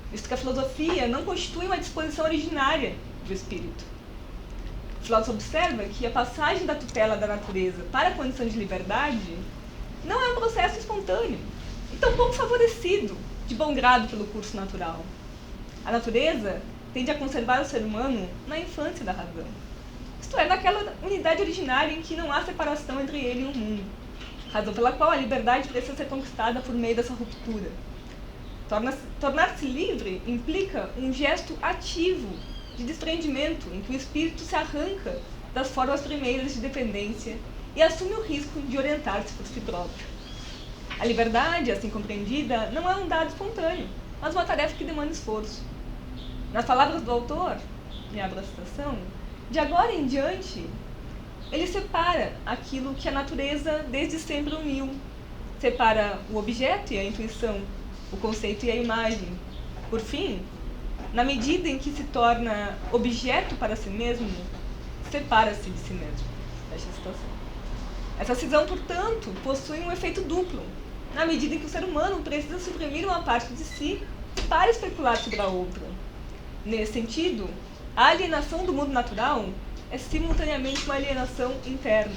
visto que a filosofia não constitui uma disposição originária do espírito. O filósofo observa que a passagem da tutela da natureza para a condição de liberdade não é um processo espontâneo, e tampouco favorecido de bom grado pelo curso natural. A natureza tende a conservar o ser humano na infância da razão, isto é, naquela unidade originária em que não há separação entre ele e o mundo, razão pela qual a liberdade precisa ser conquistada por meio dessa ruptura. Tornar-se livre implica um gesto ativo de desprendimento, em que o espírito se arranca das formas primeiras de dependência e assume o risco de orientar-se por si próprio. A liberdade, assim compreendida, não é um dado espontâneo, mas uma tarefa que demanda esforço. Nas palavras do autor, e abro a citação, de agora em diante, ele separa aquilo que a natureza desde sempre uniu. Separa o objeto e a intuição, o conceito e a imagem. Por fim, na medida em que se torna objeto para si mesmo, separa-se de si mesmo. Fecha a citação. Essa cisão, portanto, possui um efeito duplo, na medida em que o ser humano precisa suprimir uma parte de si para especular sobre a outra. Nesse sentido, a alienação do mundo natural é simultaneamente uma alienação interna.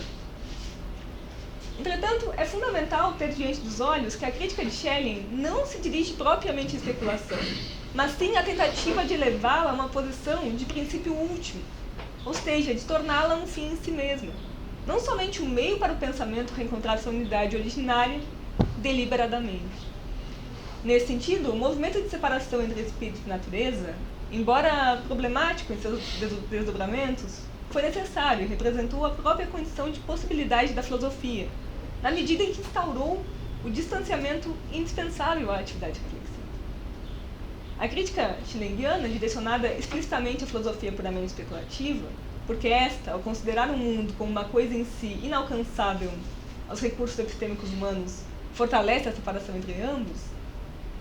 Entretanto, é fundamental ter diante dos olhos que a crítica de Schelling não se dirige propriamente à especulação, mas sim à tentativa de elevá-la a uma posição de princípio último, ou seja, de torná-la um fim em si mesma, não somente um meio para o pensamento reencontrar sua unidade originária deliberadamente. Nesse sentido, o movimento de separação entre espírito e natureza, embora problemático em seus desdobramentos, foi necessário e representou a própria condição de possibilidade da filosofia, na medida em que instaurou o distanciamento indispensável à atividade reflexiva. A crítica schillingiana, direcionada explicitamente à filosofia puramente especulativa, porque esta, ao considerar o mundo como uma coisa em si inalcançável aos recursos epistêmicos humanos, fortalece a separação entre ambos,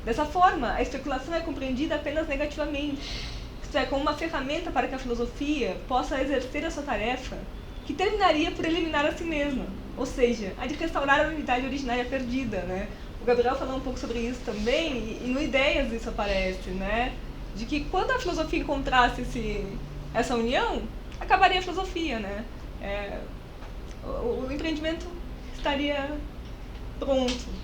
dessa forma, a especulação é compreendida apenas negativamente, isto é, como uma ferramenta para que a filosofia possa exercer a sua tarefa, que terminaria por eliminar a si mesma, ou seja, a de restaurar a unidade originária perdida, né? O Gabriel falou um pouco sobre isso também, e no Ideias isso aparece, né? De que quando a filosofia encontrasse essa união, acabaria a filosofia, né? O empreendimento estaria pronto.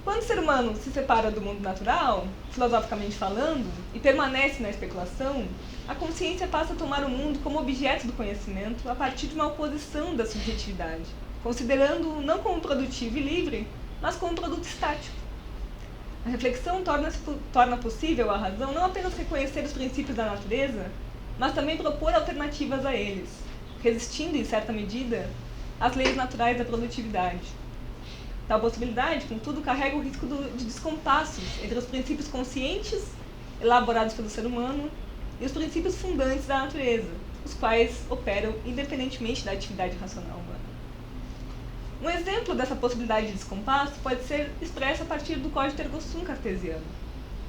Quando o ser humano se separa do mundo natural, filosoficamente falando, e permanece na especulação, a consciência passa a tomar o mundo como objeto do conhecimento a partir de uma oposição da subjetividade, considerando-o não como produtivo e livre, mas como produto estático. A reflexão torna possível à razão não apenas reconhecer os princípios da natureza, mas também propor alternativas a eles, resistindo, em certa medida, às leis naturais da produtividade. Tal possibilidade, contudo, carrega o risco de descompassos entre os princípios conscientes, elaborados pelo ser humano, e os princípios fundantes da natureza, os quais operam independentemente da atividade racional humana. Um exemplo dessa possibilidade de descompasso pode ser expresso a partir do cogito ergo sum cartesiano,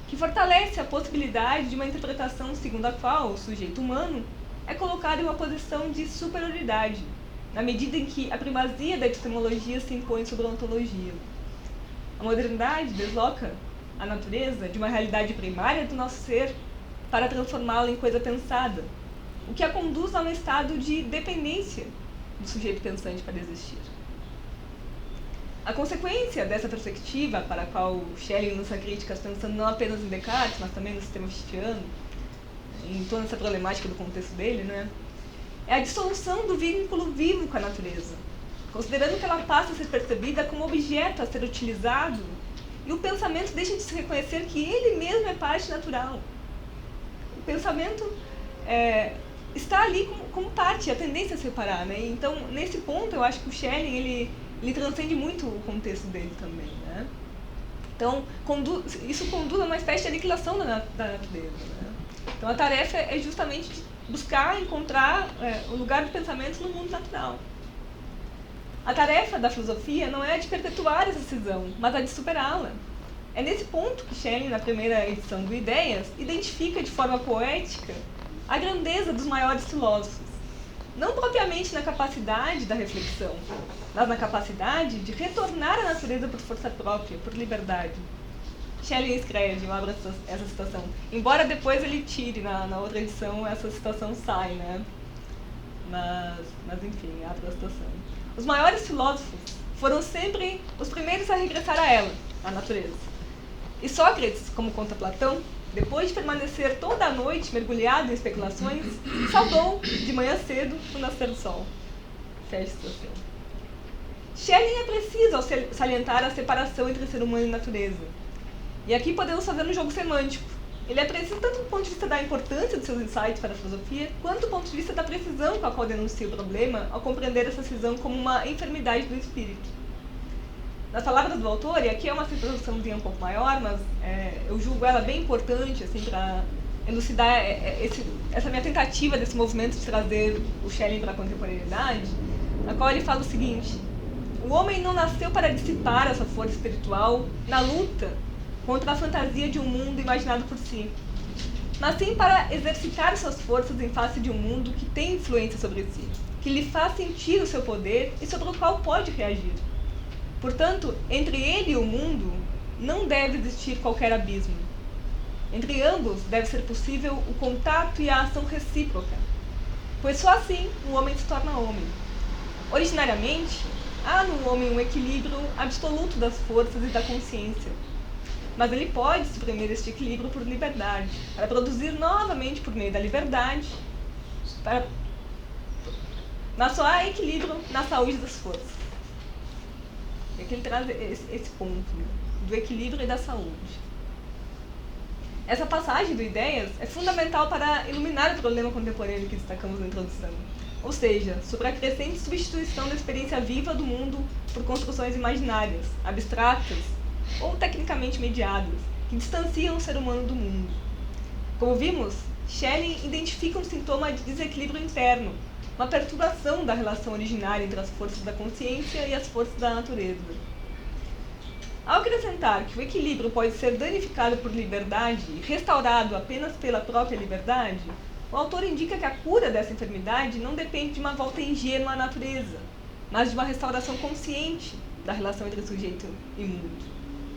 que fortalece a possibilidade de uma interpretação segundo a qual o sujeito humano é colocado em uma posição de superioridade, na medida em que a primazia da epistemologia se impõe sobre a ontologia. A modernidade desloca a natureza de uma realidade primária do nosso ser para transformá-la em coisa pensada, o que a conduz a um estado de dependência do sujeito pensante para existir. A consequência dessa perspectiva, para a qual Schelling lança críticas pensando não apenas em Descartes, mas também no sistema fichtiano, em toda essa problemática do contexto dele, né, é a dissolução do vínculo vivo com a natureza, considerando que ela passa a ser percebida como objeto a ser utilizado e o pensamento deixa de se reconhecer que ele mesmo é parte natural. O pensamento está ali como parte, a tendência a separar, né? Então, nesse ponto, eu acho que o Schelling, ele transcende muito o contexto dele também, né? Então, isso conduz a uma espécie de aniquilação da natureza, né? Então, a tarefa é justamente de buscar encontrar o lugar do pensamento no mundo natural. A tarefa da filosofia não é a de perpetuar essa cisão, mas a de superá-la. É nesse ponto que Schelling, na primeira edição do Ideias, identifica de forma poética a grandeza dos maiores filósofos. Não propriamente na capacidade da reflexão, mas na capacidade de retornar à natureza por força própria, por liberdade. Schelling escreve, eu abro essa citação, embora depois ele tire, na outra edição, essa citação sai, né? Mas enfim, abro a citação. Os maiores filósofos foram sempre os primeiros a regressar a ela, a natureza. E Sócrates, como conta Platão, depois de permanecer toda a noite mergulhado em especulações, saudou de manhã cedo o nascer do sol. Fecha a citação. Schelling é preciso ao salientar a separação entre ser humano e natureza. E aqui podemos fazer um jogo semântico. Ele é preciso tanto do ponto de vista da importância dos seus insights para a filosofia, quanto do ponto de vista da precisão com a qual denuncia o problema ao compreender essa cisão como uma enfermidade do espírito. Nas palavras do autor, e aqui é uma citaçãozinha um pouco maior, mas eu julgo ela bem importante assim, para elucidar essa minha tentativa desse movimento de trazer o Schelling para a contemporaneidade, na qual ele fala o seguinte: o homem não nasceu para dissipar essa força espiritual na luta contra a fantasia de um mundo imaginado por si, mas sim para exercitar suas forças em face de um mundo que tem influência sobre si, que lhe faz sentir o seu poder e sobre o qual pode reagir. Portanto, entre ele e o mundo não deve existir qualquer abismo. Entre ambos deve ser possível o contato e a ação recíproca, pois só assim o homem se torna homem. Originariamente, há no homem um equilíbrio absoluto das forças e da consciência, mas ele pode suprimir este equilíbrio por liberdade, para produzir novamente por meio da liberdade, mas só há equilíbrio na saúde das forças. É que ele traz esse ponto, né, do equilíbrio e da saúde. Essa passagem do Ideias é fundamental para iluminar o problema contemporâneo que destacamos na introdução, ou seja, sobre a crescente substituição da experiência viva do mundo por construções imaginárias, abstratas ou tecnicamente mediadas, que distanciam o ser humano do mundo. Como vimos, Schelling identifica um sintoma de desequilíbrio interno, uma perturbação da relação originária entre as forças da consciência e as forças da natureza. Ao acrescentar que o equilíbrio pode ser danificado por liberdade e restaurado apenas pela própria liberdade, o autor indica que a cura dessa enfermidade não depende de uma volta ingênua à natureza, mas de uma restauração consciente da relação entre sujeito e mundo,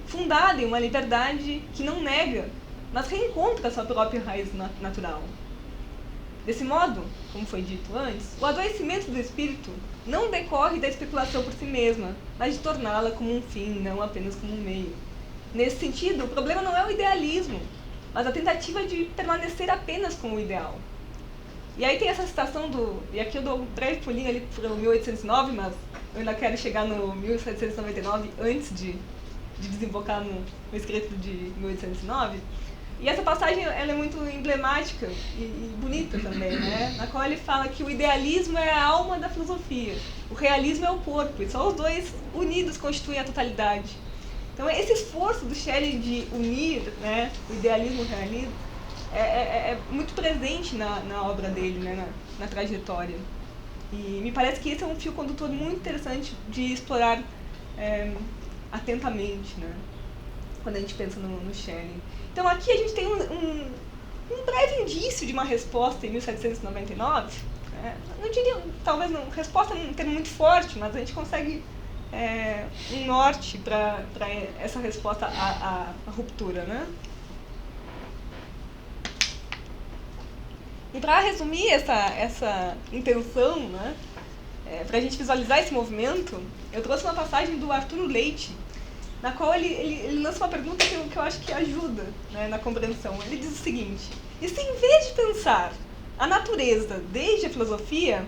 fundada em uma liberdade que não nega, mas reencontra sua própria raiz natural. Desse modo, como foi dito antes, o adoecimento do espírito não decorre da especulação por si mesma, mas de torná-la como um fim, não apenas como um meio. Nesse sentido, o problema não é o idealismo, mas a tentativa de permanecer apenas com o ideal. E aí tem essa citação e aqui eu dou um breve pulinho ali para o 1809, mas eu ainda quero chegar no 1799 antes de desembocar no escrito de 1809. E essa passagem ela é muito emblemática e bonita também, né? Na qual ele fala que o idealismo é a alma da filosofia, o realismo é o corpo, e só os dois unidos constituem a totalidade. Então esse esforço do Schelling de unir, né, o idealismo e o realismo é muito presente na obra dele, né, na trajetória. E me parece que esse é um fio condutor muito interessante de explorar atentamente, né, quando a gente pensa no Schelling. Então aqui a gente tem um breve indício de uma resposta em 1799. Não diria, talvez não, resposta é um termo muito forte, mas a gente consegue um norte para essa resposta à ruptura, né? E para resumir essa intenção, né, para a gente visualizar esse movimento, eu trouxe uma passagem do Arturo Leite, na qual ele lança uma pergunta que eu acho que ajuda, né, na compreensão. Ele diz o seguinte: e se em vez de pensar a natureza desde a filosofia,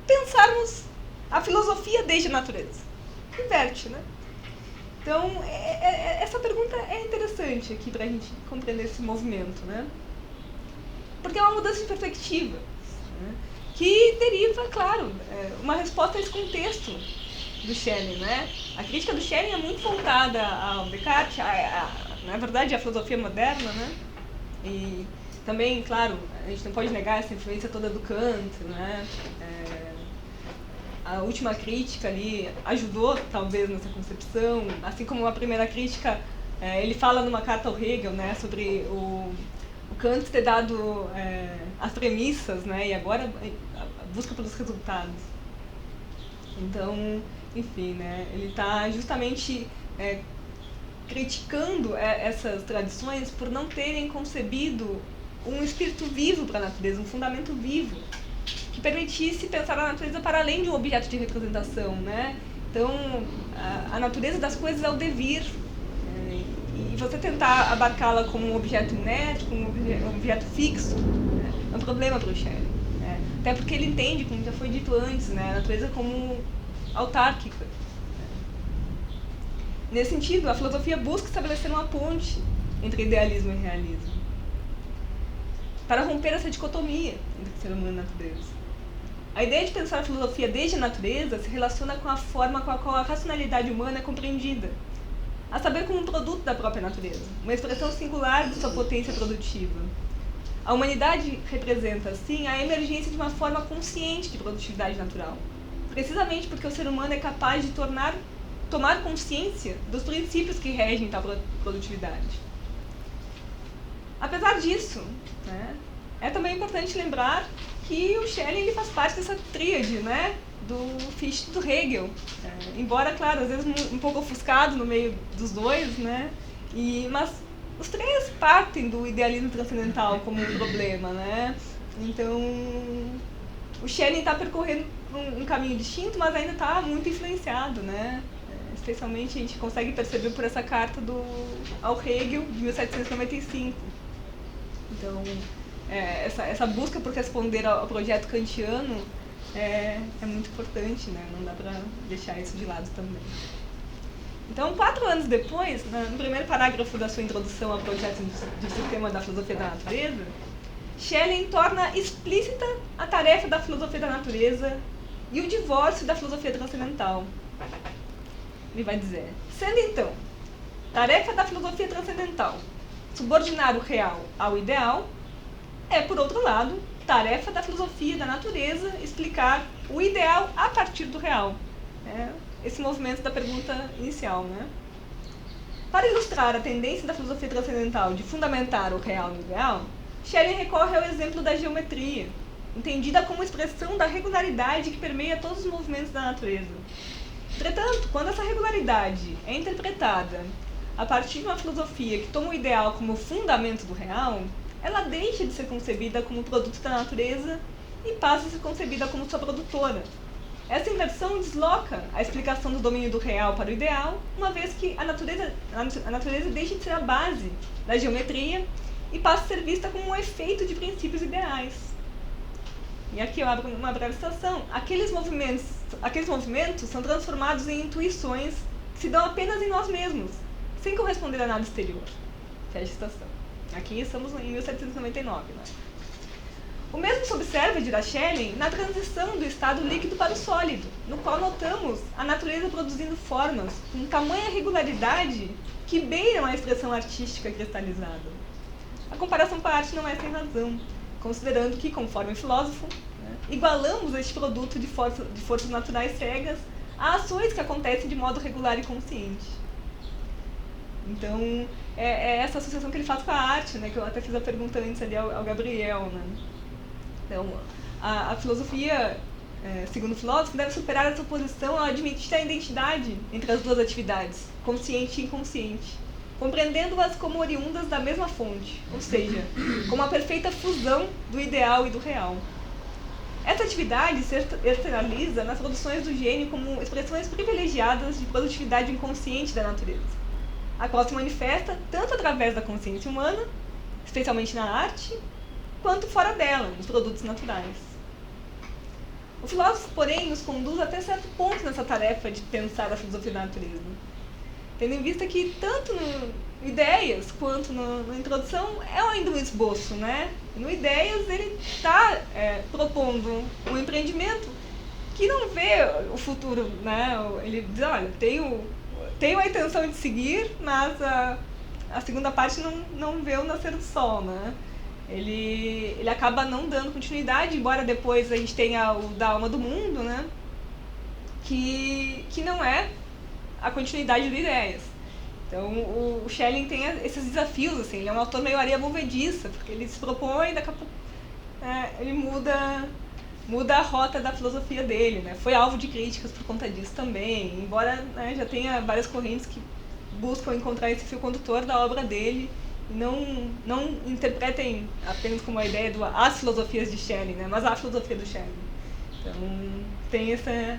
pensarmos a filosofia desde a natureza? Inverte, né? Então, essa pergunta é interessante aqui para a gente compreender esse movimento, né? Porque é uma mudança de perspectiva. né? Que deriva, claro, uma resposta a esse contexto do Schelling, né? A crítica do Schelling é muito voltada ao Descartes, na verdade, à filosofia moderna, né? E também, claro, a gente não pode negar essa influência toda do Kant, né? A última crítica ali ajudou, talvez, nessa concepção, assim como a primeira crítica, ele fala numa carta ao Hegel, né, sobre o Kant ter dado as premissas, né, e agora a busca pelos resultados. Então, enfim, né, ele está justamente criticando essas tradições por não terem concebido um espírito vivo para a natureza, um fundamento vivo, que permitisse pensar a natureza para além de um objeto de representação, né? Então, a natureza das coisas é o devir, e você tentar abarcá-la como um objeto inerte, como um objeto fixo, né? É um problema para o Schelling, né? Até porque ele entende, como já foi dito antes, né, a natureza como autárquica. Nesse sentido, a filosofia busca estabelecer uma ponte entre idealismo e realismo, para romper essa dicotomia entre ser humano e natureza. A ideia de pensar a filosofia desde a natureza se relaciona com a forma com a qual a racionalidade humana é compreendida, a saber, como um produto da própria natureza, uma expressão singular de sua potência produtiva. A humanidade representa, assim, a emergência de uma forma consciente de produtividade natural, precisamente porque o ser humano é capaz de tomar consciência dos princípios que regem tal produtividade. Apesar disso, né, é também importante lembrar que o Schelling ele faz parte dessa tríade, né, do Fichte e do Hegel, embora, claro, às vezes um pouco ofuscado no meio dos dois, né, mas os três partem do idealismo transcendental como um problema, né. Então, o Schelling está percorrendo um caminho distinto, mas ainda está muito influenciado, né. Especialmente a gente consegue perceber por essa carta ao Hegel de 1795. Então, essa busca por responder ao projeto kantiano é muito importante, né? Não dá para deixar isso de lado também. Então, 4 anos depois, no primeiro parágrafo da sua introdução ao projeto de sistema da filosofia da natureza, Schelling torna explícita a tarefa da filosofia da natureza e o divórcio da filosofia transcendental. Ele vai dizer: sendo então tarefa da filosofia transcendental subordinar o real ao ideal, é, por outro lado, tarefa da filosofia da natureza explicar o ideal a partir do real. Esse movimento da pergunta inicial, né? Para ilustrar a tendência da filosofia transcendental de fundamentar o real no ideal, Schelling recorre ao exemplo da geometria, entendida como expressão da regularidade que permeia todos os movimentos da natureza. Entretanto, quando essa regularidade é interpretada a partir de uma filosofia que toma o ideal como fundamento do real, ela deixa de ser concebida como produto da natureza e passa a ser concebida como sua produtora. Essa inversão desloca a explicação do domínio do real para o ideal, uma vez que a natureza deixa de ser a base da geometria e passa a ser vista como um efeito de princípios ideais. E aqui eu abro uma breve citação. Aqueles movimentos são transformados em intuições que se dão apenas em nós mesmos, sem corresponder a nada exterior. Fecha a citação. Aqui estamos em 1799. Né? O mesmo se observa, dirá Schelling, na transição do estado líquido para o sólido, no qual notamos a natureza produzindo formas com tamanha regularidade que beiram a expressão artística cristalizada. A comparação com a arte não é sem razão, considerando que, conforme o filósofo, igualamos este produto de forças naturais cegas a ações que acontecem de modo regular e consciente. Então, é essa associação que ele faz com a arte, né, que eu até fiz a pergunta antes ali ao Gabriel. Né? Então, a filosofia, segundo o filósofo, deve superar essa oposição ao admitir a identidade entre as duas atividades, consciente e inconsciente, compreendendo-as como oriundas da mesma fonte, ou seja, como a perfeita fusão do ideal e do real. Essa atividade se externaliza nas produções do gênio como expressões privilegiadas de produtividade inconsciente da natureza, a qual se manifesta tanto através da consciência humana, especialmente na arte, quanto fora dela, nos produtos naturais. O filósofo, porém, nos conduz até certo ponto nessa tarefa de pensar a filosofia da natureza, tendo em vista que, tanto Ideias, quanto na introdução, é ainda um esboço, né? No Ideias ele está propondo um empreendimento que não vê o futuro, né? Ele diz, olha, tenho a intenção de seguir, mas a segunda parte não vê o nascer do sol, né? Ele acaba não dando continuidade, embora depois a gente tenha o Da Alma do Mundo, né? Que não é a continuidade do Ideias. Então, o Schelling tem esses desafios, assim, ele é um autor meio areia movediça, porque ele se propõe, daqui a pouco ele muda a rota da filosofia dele, né? Foi alvo de críticas por conta disso também, embora, né, já tenha várias correntes que buscam encontrar esse fio condutor da obra dele e não interpretem apenas como a ideia as filosofias de Schelling, né? Mas a filosofia do Schelling. Então, tem essa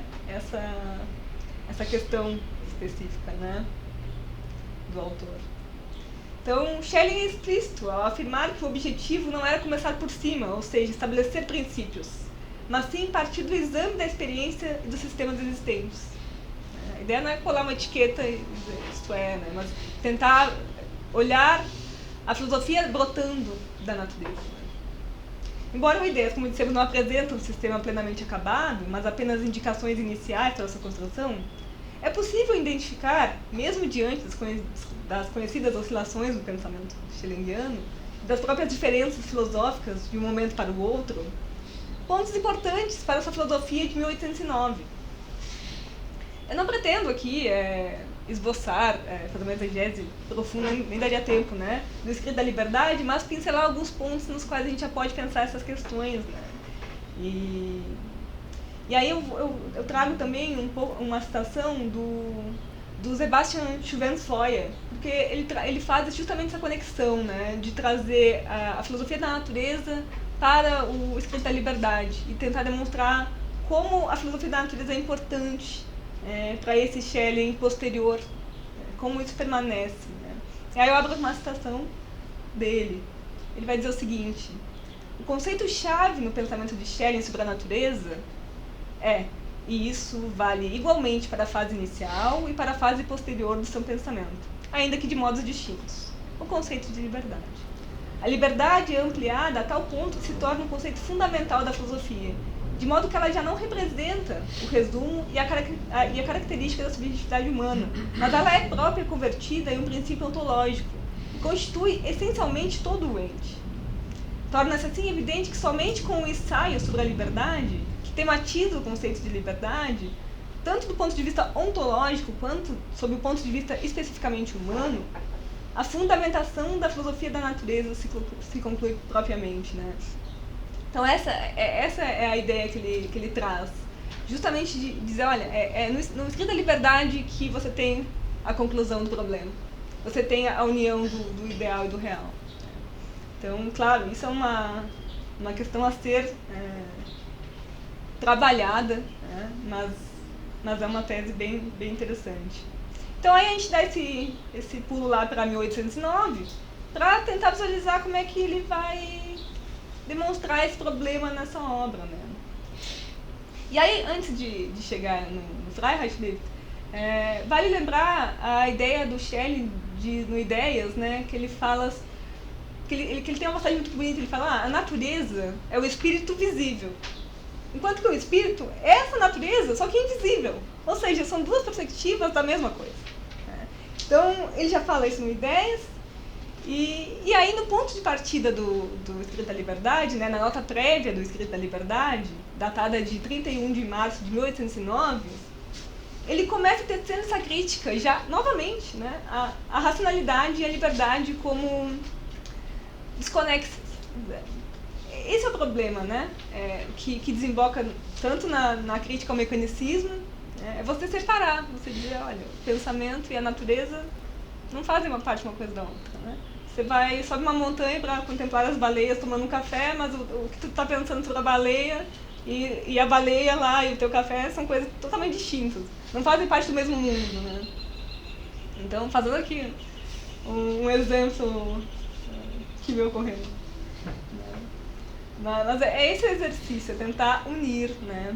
questão específica, né, do autor. Então, Schelling é explícito ao afirmar que o objetivo não era começar por cima, ou seja, estabelecer princípios, mas sim partir do exame da experiência e dos sistemas existentes. A ideia não é colar uma etiqueta, isto é, né, mas tentar olhar a filosofia brotando da natureza. Embora o Ideias, como dissemos, não apresenta um sistema plenamente acabado, mas apenas indicações iniciais para sua construção, é possível identificar, mesmo diante das conhecidas oscilações do pensamento schellingiano, das próprias diferenças filosóficas de um momento para o outro, pontos importantes para essa filosofia de 1809. Eu não pretendo aqui esboçar, fazer uma exegese profunda, nem daria tempo, né, do Escrito da Liberdade, mas pincelar alguns pontos nos quais a gente já pode pensar essas questões, né. E aí eu trago também uma citação do Sebastian Schwenzfeuer, porque ele faz justamente essa conexão, né, de trazer a filosofia da natureza para o Escrito da Liberdade e tentar demonstrar como a filosofia da natureza é importante para esse Schelling posterior, como isso permanece, né. E aí eu abro uma citação dele. Ele vai dizer o seguinte: o conceito-chave no pensamento de Schelling sobre a natureza e isso vale igualmente para a fase inicial e para a fase posterior do seu pensamento, ainda que de modos distintos, o conceito de liberdade. A liberdade é ampliada a tal ponto que se torna um conceito fundamental da filosofia, de modo que ela já não representa o resumo e a característica da subjetividade humana, mas ela é própria convertida em um princípio ontológico e constitui essencialmente todo o ente. Torna-se assim evidente que somente com o ensaio sobre a liberdade, que tematiza o conceito de liberdade, tanto do ponto de vista ontológico quanto sob o ponto de vista especificamente humano, a fundamentação da filosofia da natureza se conclui propriamente, né? Então essa é a ideia que ele traz, justamente de dizer, olha, no Escrito da Liberdade que você tem a conclusão do problema, você tem a união do ideal e do real. Então, claro, isso é uma questão a ser trabalhada, né? Mas é uma tese bem interessante. Então aí a gente dá esse pulo lá para 1809 para tentar visualizar como é que ele vai demonstrar esse problema nessa obra, né? E aí, antes de chegar no Freiheit, vale lembrar a ideia do Schelling no Ideias, né? Que ele fala que ele tem uma passagem muito bonita. Ele fala: a natureza é o espírito visível, enquanto que o espírito é essa natureza, só que invisível. Ou seja, são duas perspectivas da mesma coisa. Então, ele já fala isso no Ideias. E aí, no ponto de partida do Escrito da Liberdade, né, na nota prévia do Escrito da Liberdade, datada de 31 de março de 1809, ele começa tecendo essa crítica, já novamente, né, a racionalidade e a liberdade como desconexas. Esse é o problema, né, que desemboca tanto na crítica ao mecanicismo, é você separar, você dizer, olha, o pensamento e a natureza não fazem uma parte uma coisa da outra, né? Você sobe uma montanha para contemplar as baleias tomando um café, mas o que tu está pensando sobre a baleia e a baleia lá e o teu café são coisas totalmente distintas. Não fazem parte do mesmo mundo, né? Então, fazendo aqui um exemplo que me ocorreu. Mas esse exercício, é tentar unir, né?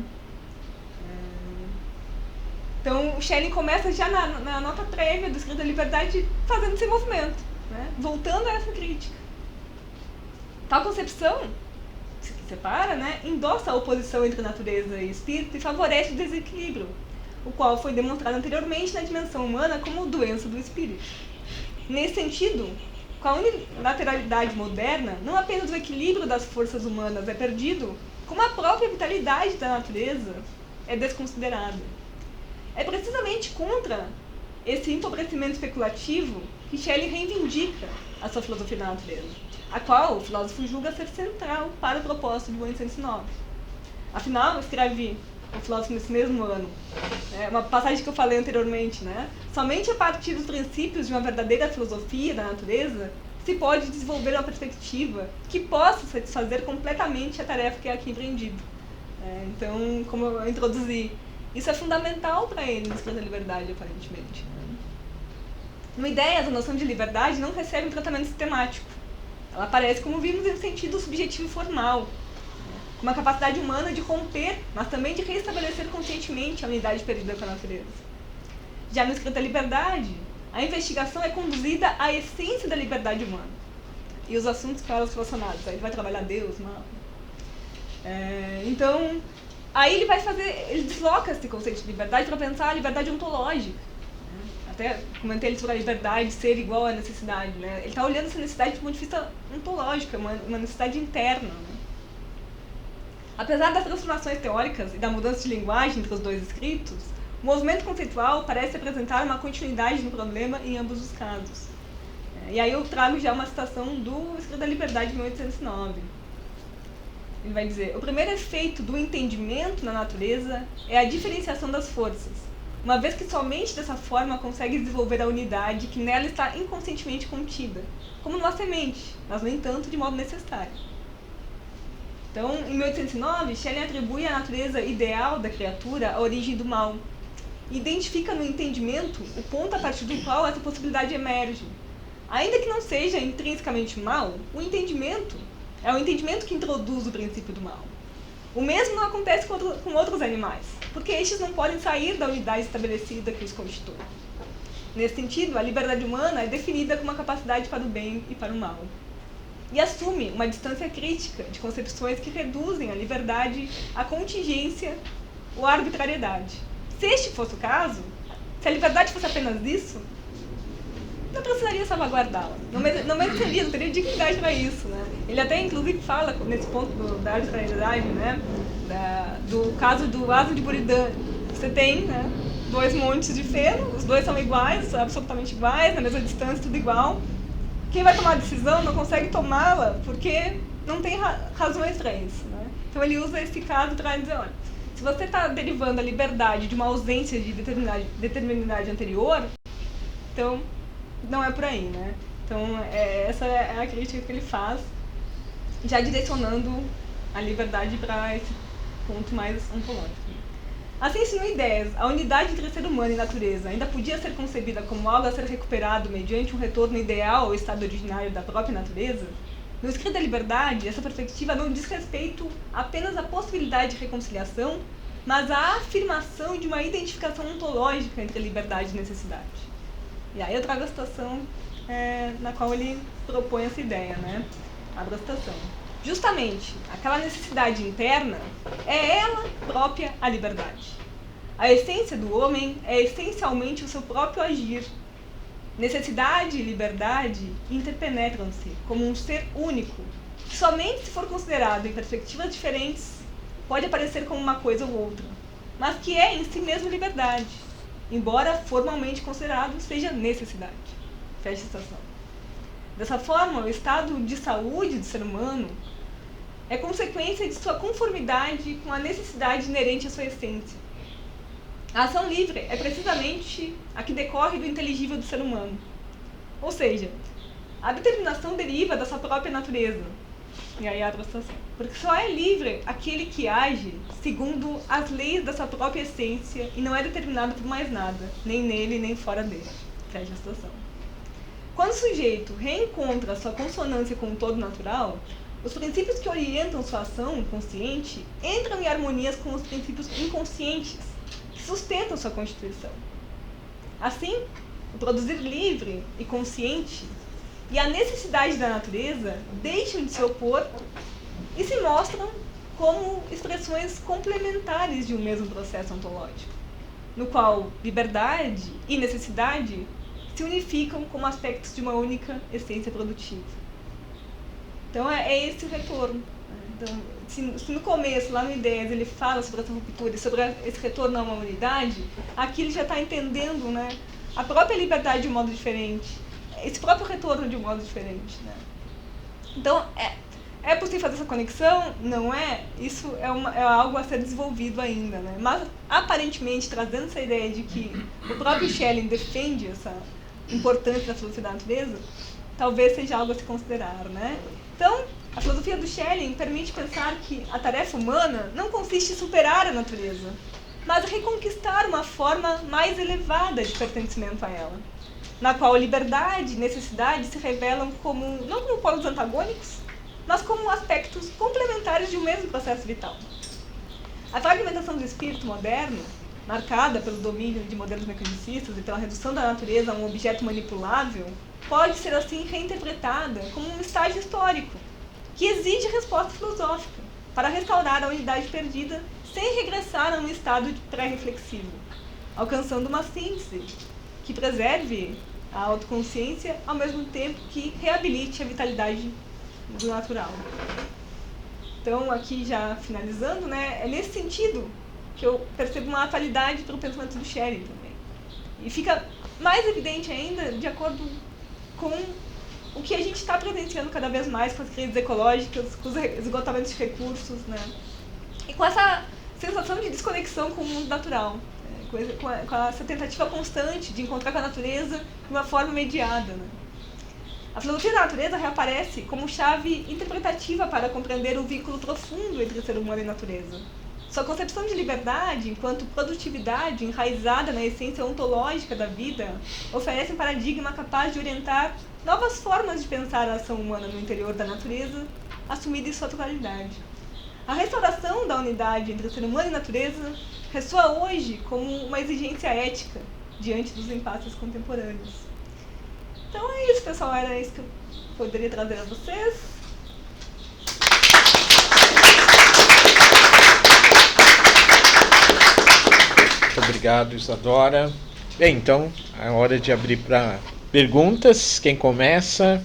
Então, o Schelling começa já na nota prévia do Escrito da Liberdade fazendo esse movimento, né? Voltando a essa crítica. Tal concepção, que separa, né, endossa a oposição entre natureza e espírito e favorece o desequilíbrio, o qual foi demonstrado anteriormente na dimensão humana como doença do espírito. Nesse sentido, com a unilateralidade moderna, não apenas o equilíbrio das forças humanas é perdido, como a própria vitalidade da natureza é desconsiderada. É precisamente contra esse empobrecimento especulativo que Schelling reivindica a sua filosofia da natureza, a qual o filósofo julga ser central para o propósito de 1809. Afinal, escreve o filósofo nesse mesmo ano, uma passagem que eu falei anteriormente, né? Somente a partir dos princípios de uma verdadeira filosofia da natureza se pode desenvolver uma perspectiva que possa satisfazer completamente a tarefa que é aqui empreendida. Então, como eu introduzi, isso é fundamental para ele no Escrito da Liberdade, aparentemente. No Ideias, a noção de liberdade não recebe um tratamento sistemático. Ela aparece, como vimos, em sentido subjetivo e formal, com uma capacidade humana de romper, mas também de restabelecer conscientemente a unidade perdida com a natureza. Já no Escrito da Liberdade, a investigação é conduzida à essência da liberdade humana e os assuntos com elas relacionados. Aí ele vai trabalhar Deus, mal. Então, aí ele desloca esse conceito de liberdade para pensar a liberdade ontológica. Até comentei sobre a liberdade ser igual à necessidade, né? Ele está olhando essa necessidade do ponto de vista ontológico, uma necessidade interna, né? Apesar das transformações teóricas e da mudança de linguagem entre os dois escritos, o movimento conceitual parece apresentar uma continuidade no problema em ambos os casos. E aí eu trago já uma citação do Escrito da Liberdade de 1809. Ele vai dizer: o primeiro efeito do entendimento na natureza é a diferenciação das forças, uma vez que somente dessa forma consegue desenvolver a unidade que nela está inconscientemente contida, como numa semente, mas, no entanto, de modo necessário. Então, em 1809, Schelling atribui à natureza ideal da criatura a origem do mal, e identifica no entendimento o ponto a partir do qual essa possibilidade emerge. Ainda que não seja intrinsecamente mal, o entendimento é o entendimento que introduz o princípio do mal. O mesmo não acontece com outros animais, porque estes não podem sair da unidade estabelecida que os constitui. Nesse sentido, a liberdade humana é definida como uma capacidade para o bem e para o mal, e assume uma distância crítica de concepções que reduzem a liberdade à contingência ou à arbitrariedade. Se este fosse o caso, se a liberdade fosse apenas isso, não precisaria salvaguardá-la. Não mereceria, não teria dignidade para isso, né? Ele até, inclusive, fala, nesse ponto da arbitrariedade, né? Do caso do Asa de Buridan. Você tem, né, dois montes de feno, os dois são iguais, absolutamente iguais, na mesma distância, tudo igual. Quem vai tomar a decisão não consegue tomá-la porque não tem razões para isso, né? Então ele usa esse caso para dizer, olha, se você está derivando a liberdade de uma ausência de determinidade anterior, então não é por aí, né? Então essa é a crítica que ele faz, já direcionando a liberdade para esse ponto mais ontológico. Assim, se no Ideias, a unidade entre ser humano e natureza ainda podia ser concebida como algo a ser recuperado mediante um retorno ideal ao estado originário da própria natureza, no Escrito da Liberdade, essa perspectiva não diz respeito apenas à possibilidade de reconciliação, mas à afirmação de uma identificação ontológica entre liberdade e necessidade. E aí eu trago a citação na qual ele propõe essa ideia, né? Abro a citação. Justamente, aquela necessidade interna é ela própria a liberdade. A essência do homem é essencialmente o seu próprio agir. Necessidade e liberdade interpenetram-se como um ser único, que somente se for considerado em perspectivas diferentes pode aparecer como uma coisa ou outra, mas que é em si mesmo liberdade, embora formalmente considerado seja necessidade. Fecha a citação. Dessa forma, o estado de saúde do ser humano é consequência de sua conformidade com a necessidade inerente à sua essência. A ação livre é precisamente a que decorre do inteligível do ser humano. Ou seja, a determinação deriva da sua própria natureza. E aí abre a citação. Porque só é livre aquele que age segundo as leis da sua própria essência e não é determinado por mais nada, nem nele, nem fora dele. Fecha a citação. Quando o sujeito reencontra sua consonância com o todo natural, os princípios que orientam sua ação consciente entram em harmonias com os princípios inconscientes, que que sustentam sua constituição. Assim, o produzir livre e consciente e a necessidade da natureza deixam de se opor e se mostram como expressões complementares de um mesmo processo ontológico, no qual liberdade e necessidade se unificam como aspectos de uma única essência produtiva. Então é esse o retorno. Então, se no começo, lá no Ideias, ele fala sobre essa ruptura e sobre esse retorno a uma unidade, aqui ele já está entendendo, né, a própria liberdade de um modo diferente, esse próprio retorno de um modo diferente. Né? Então, é possível fazer essa conexão? Não é? Isso é algo a ser desenvolvido ainda. Né? Mas, aparentemente, trazendo essa ideia de que o próprio Schelling defende essa importância da filosofia da natureza, talvez seja algo a se considerar. Né? Então, a filosofia do Schelling permite pensar que a tarefa humana não consiste em superar a natureza, mas reconquistar uma forma mais elevada de pertencimento a ela, na qual a liberdade e necessidade se revelam como, não como polos antagônicos, mas como aspectos complementares de um mesmo processo vital. A fragmentação do espírito moderno, marcada pelo domínio de modelos mecanicistas e pela redução da natureza a um objeto manipulável, pode ser assim reinterpretada como um estágio histórico, que exige resposta filosófica para restaurar a unidade perdida sem regressar a um estado pré-reflexivo, alcançando uma síntese que preserve a autoconsciência ao mesmo tempo que reabilite a vitalidade do natural. Então, aqui já finalizando, né, é nesse sentido que eu percebo uma atualidade para o pensamento do Schelling também. E fica mais evidente ainda de acordo com o que a gente está presenciando cada vez mais com as crises ecológicas, com os esgotamentos de recursos, né? E com essa sensação de desconexão com o mundo natural, com essa tentativa constante de encontrar com a natureza de uma forma mediada. Né? A filosofia da natureza reaparece como chave interpretativa para compreender o vínculo profundo entre o ser humano e a natureza. Sua concepção de liberdade, enquanto produtividade enraizada na essência ontológica da vida, oferece um paradigma capaz de orientar novas formas de pensar a ação humana no interior da natureza, assumida em sua totalidade. A restauração da unidade entre ser humano e natureza ressoa hoje como uma exigência ética diante dos impasses contemporâneos. Então é isso, pessoal. Era isso que eu poderia trazer a vocês. Muito obrigado, Isadora. Bem, então, é hora de abrir para perguntas. Quem começa?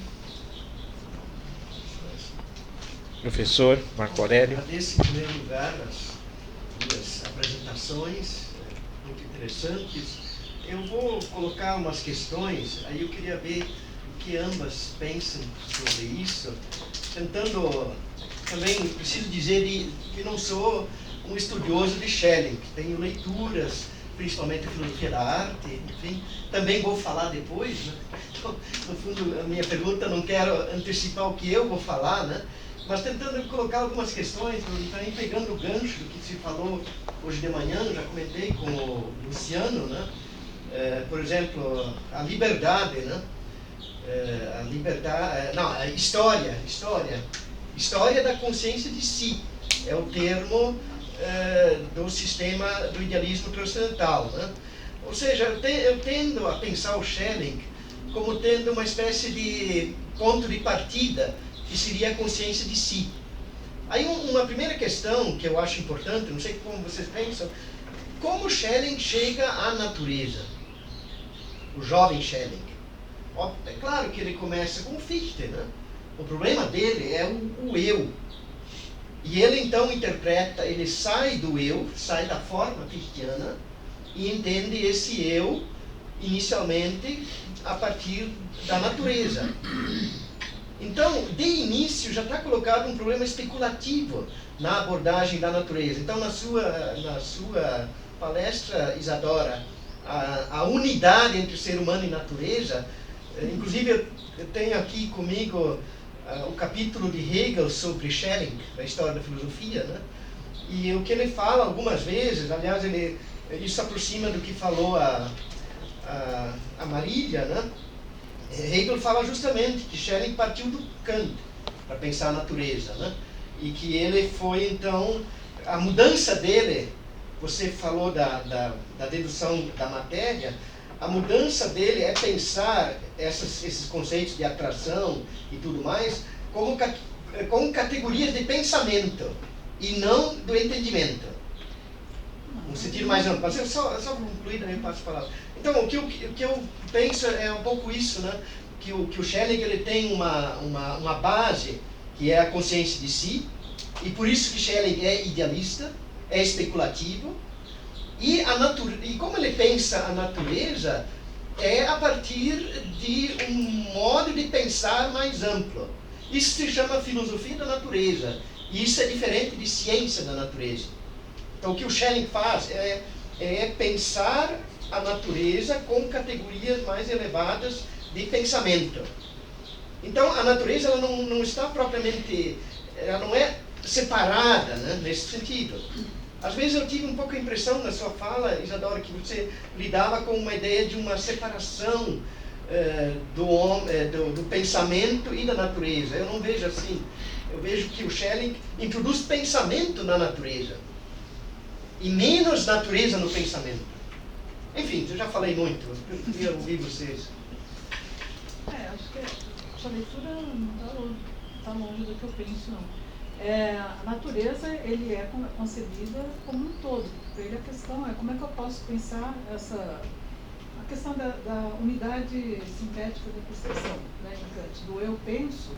Professor Marco Aurélio. Agradeço em primeiro lugar as duas apresentações muito interessantes. Eu vou colocar umas questões, aí eu queria ver o que ambas pensam sobre isso, tentando também, preciso dizer que não sou um estudioso de Schelling, tenho leituras, principalmente a filosofia da arte, enfim, também vou falar depois, né? Então, no fundo, a minha pergunta, não quero antecipar o que eu vou falar, né? Mas tentando colocar algumas questões, também pegando o gancho do que se falou hoje de manhã, já comentei com o Luciano, né? Por exemplo, a liberdade, né? A liberdade, não, a história da consciência de si, é o termo do sistema do idealismo transcendental, né? Ou seja, eu tendo a pensar o Schelling como tendo uma espécie de ponto de partida, que seria a consciência de si. Aí uma primeira questão que eu acho importante, não sei como vocês pensam, como Schelling chega à natureza? O jovem Schelling. É claro que ele começa com Fichte, né? O problema dele é o eu. E ele então interpreta, ele sai do eu, sai da forma fichtiana e entende esse eu inicialmente a partir da natureza. Então, de início, já está colocado um problema especulativo na abordagem da natureza. Então, na sua palestra, Isadora, a unidade entre ser humano e natureza, inclusive eu tenho aqui comigo o capítulo de Hegel sobre Schelling, da história da filosofia, né? E o que ele fala algumas vezes, aliás, isso se aproxima do que falou a Marília, né? Hegel fala justamente que Schelling partiu do Kant para pensar a natureza, né? E que ele foi, então, a mudança dele você falou da dedução da matéria, a mudança dele é pensar esses conceitos de atração e tudo mais como categorias de pensamento e não do entendimento. Um sentido mais amplo. Mas só concluir, daí eu passo a palavra. Então, o que eu penso é um pouco isso, né? Que o Schelling ele tem uma base que é a consciência de si, e por isso que Schelling é idealista, é especulativo, e como ele pensa a natureza é a partir de um modo de pensar mais amplo. Isso se chama filosofia da natureza, e isso é diferente de ciência da natureza. Então o que o Schelling faz é pensar a natureza com categorias mais elevadas de pensamento. Então a natureza ela não está propriamente, ela não é separada, né, nesse sentido. Às vezes eu tive um pouco a impressão na sua fala, Isadora, que você lidava com uma ideia de uma separação do pensamento e da natureza. Eu não vejo assim. Eu vejo que o Schelling introduz pensamento na natureza e menos natureza no pensamento. Enfim, eu já falei muito, eu queria ouvir vocês. Acho que essa leitura não está longe do que eu penso, não. A natureza, ele é concebida como um todo. Para ele a questão é como é que eu posso pensar a questão da unidade sintética da percepção, né, do eu penso,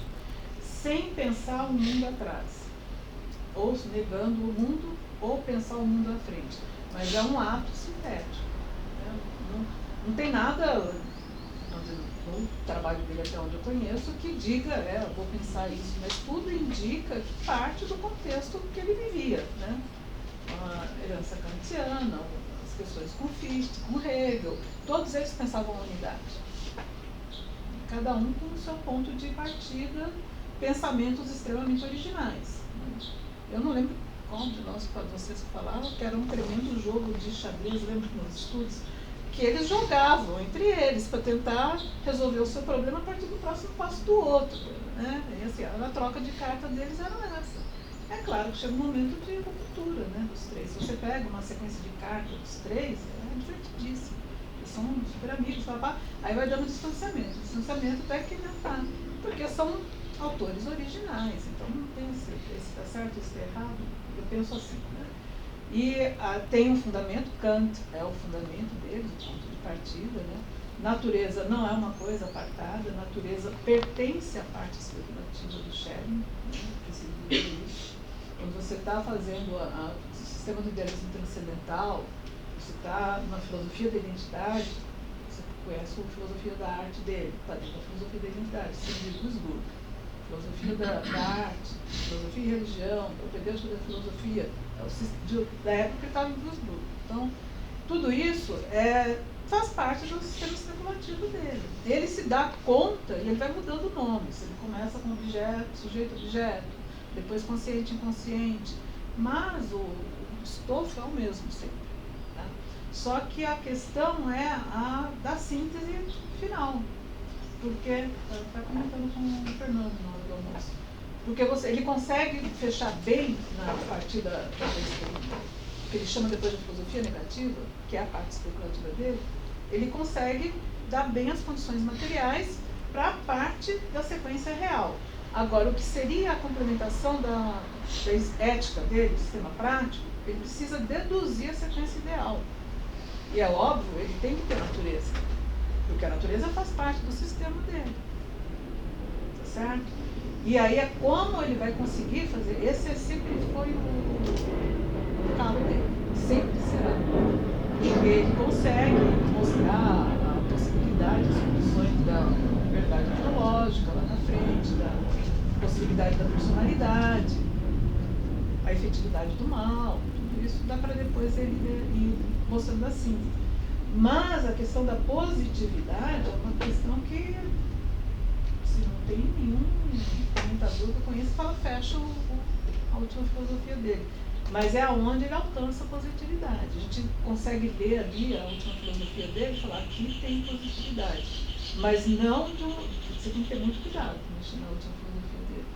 sem pensar o mundo atrás, ou negando o mundo, ou pensar o mundo à frente. Mas é um ato sintético. Né? Não tem nada no trabalho dele, até onde eu conheço, que diga, eu vou pensar isso, mas tudo indica que parte do contexto que ele vivia, né? A herança kantiana, as questões com Fichte, com Hegel, todos eles pensavam a unidade. Cada um com o seu ponto de partida, pensamentos extremamente originais. Eu não lembro qual de vocês falavam que era um tremendo jogo de xadrez, lembro nos estudos, que eles jogavam entre eles para tentar resolver o seu problema a partir do próximo passo do outro, né? E assim, a troca de carta deles era essa. É claro que chega um momento de ruptura, né, dos três. Se você pega uma sequência de cartas dos três, é divertidíssimo. Eles são super amigos, aí vai dando distanciamento até que inventar, porque são autores originais, então não tem esse está certo, esse está errado. Eu penso assim, né? E tem um fundamento, Kant é o fundamento dele, o ponto de partida, né? Natureza não é uma coisa apartada, natureza pertence à parte especulativa do Schelling, né? Isso. Quando você está fazendo o sistema do idealismo transcendental, você está na filosofia da identidade, você conhece a filosofia da arte dele, está dentro da filosofia da identidade, Sigmund Freud. Filosofia da arte, filosofia e religião, propedêutica da filosofia, da época que estava em Würzburg. Então, tudo isso faz parte do sistema especulativo dele. Ele se dá conta e ele vai mudando nomes. Ele começa com objeto, sujeito-objeto, depois consciente-inconsciente, mas o estofo é o mesmo sempre. Tá? Só que a questão é a da síntese final. Porque, está comentando com o Fernando na hora do almoço, porque ele consegue fechar bem na parte da que ele chama depois de filosofia negativa, que é a parte especulativa dele, ele consegue dar bem as condições materiais para a parte da sequência real. Agora, o que seria a complementação da ética dele, do sistema prático, ele precisa deduzir a sequência ideal. E é óbvio, ele tem que ter natureza. Porque a natureza faz parte do sistema dele. Tá certo? E aí é como ele vai conseguir fazer. Esse sempre foi o calo dele. Sempre será. Porque ele consegue mostrar a possibilidade, as condições da verdade ontológica lá na frente, da possibilidade da personalidade, a efetividade do mal, tudo isso dá para depois ele ir mostrando assim. Mas a questão da positividade é uma questão que, se não tem nenhum comentador que eu conheço, fecha a última filosofia dele. Mas é aonde ele alcança a positividade. A gente consegue ler ali a última filosofia dele e falar, aqui tem positividade. Mas não você tem que ter muito cuidado com mexer na última filosofia dele.